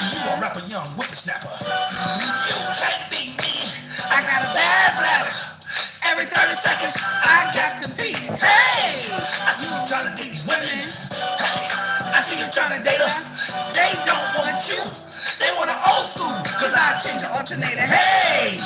You a rapper, young whippersnapper. You can't beat me. I got a bad bladder. Every 30 seconds, I got to pee. Hey, I see you trying to date these women. Hey, I see you trying to date her. They don't want you. They want an old school. Cause I change the alternator. Hey.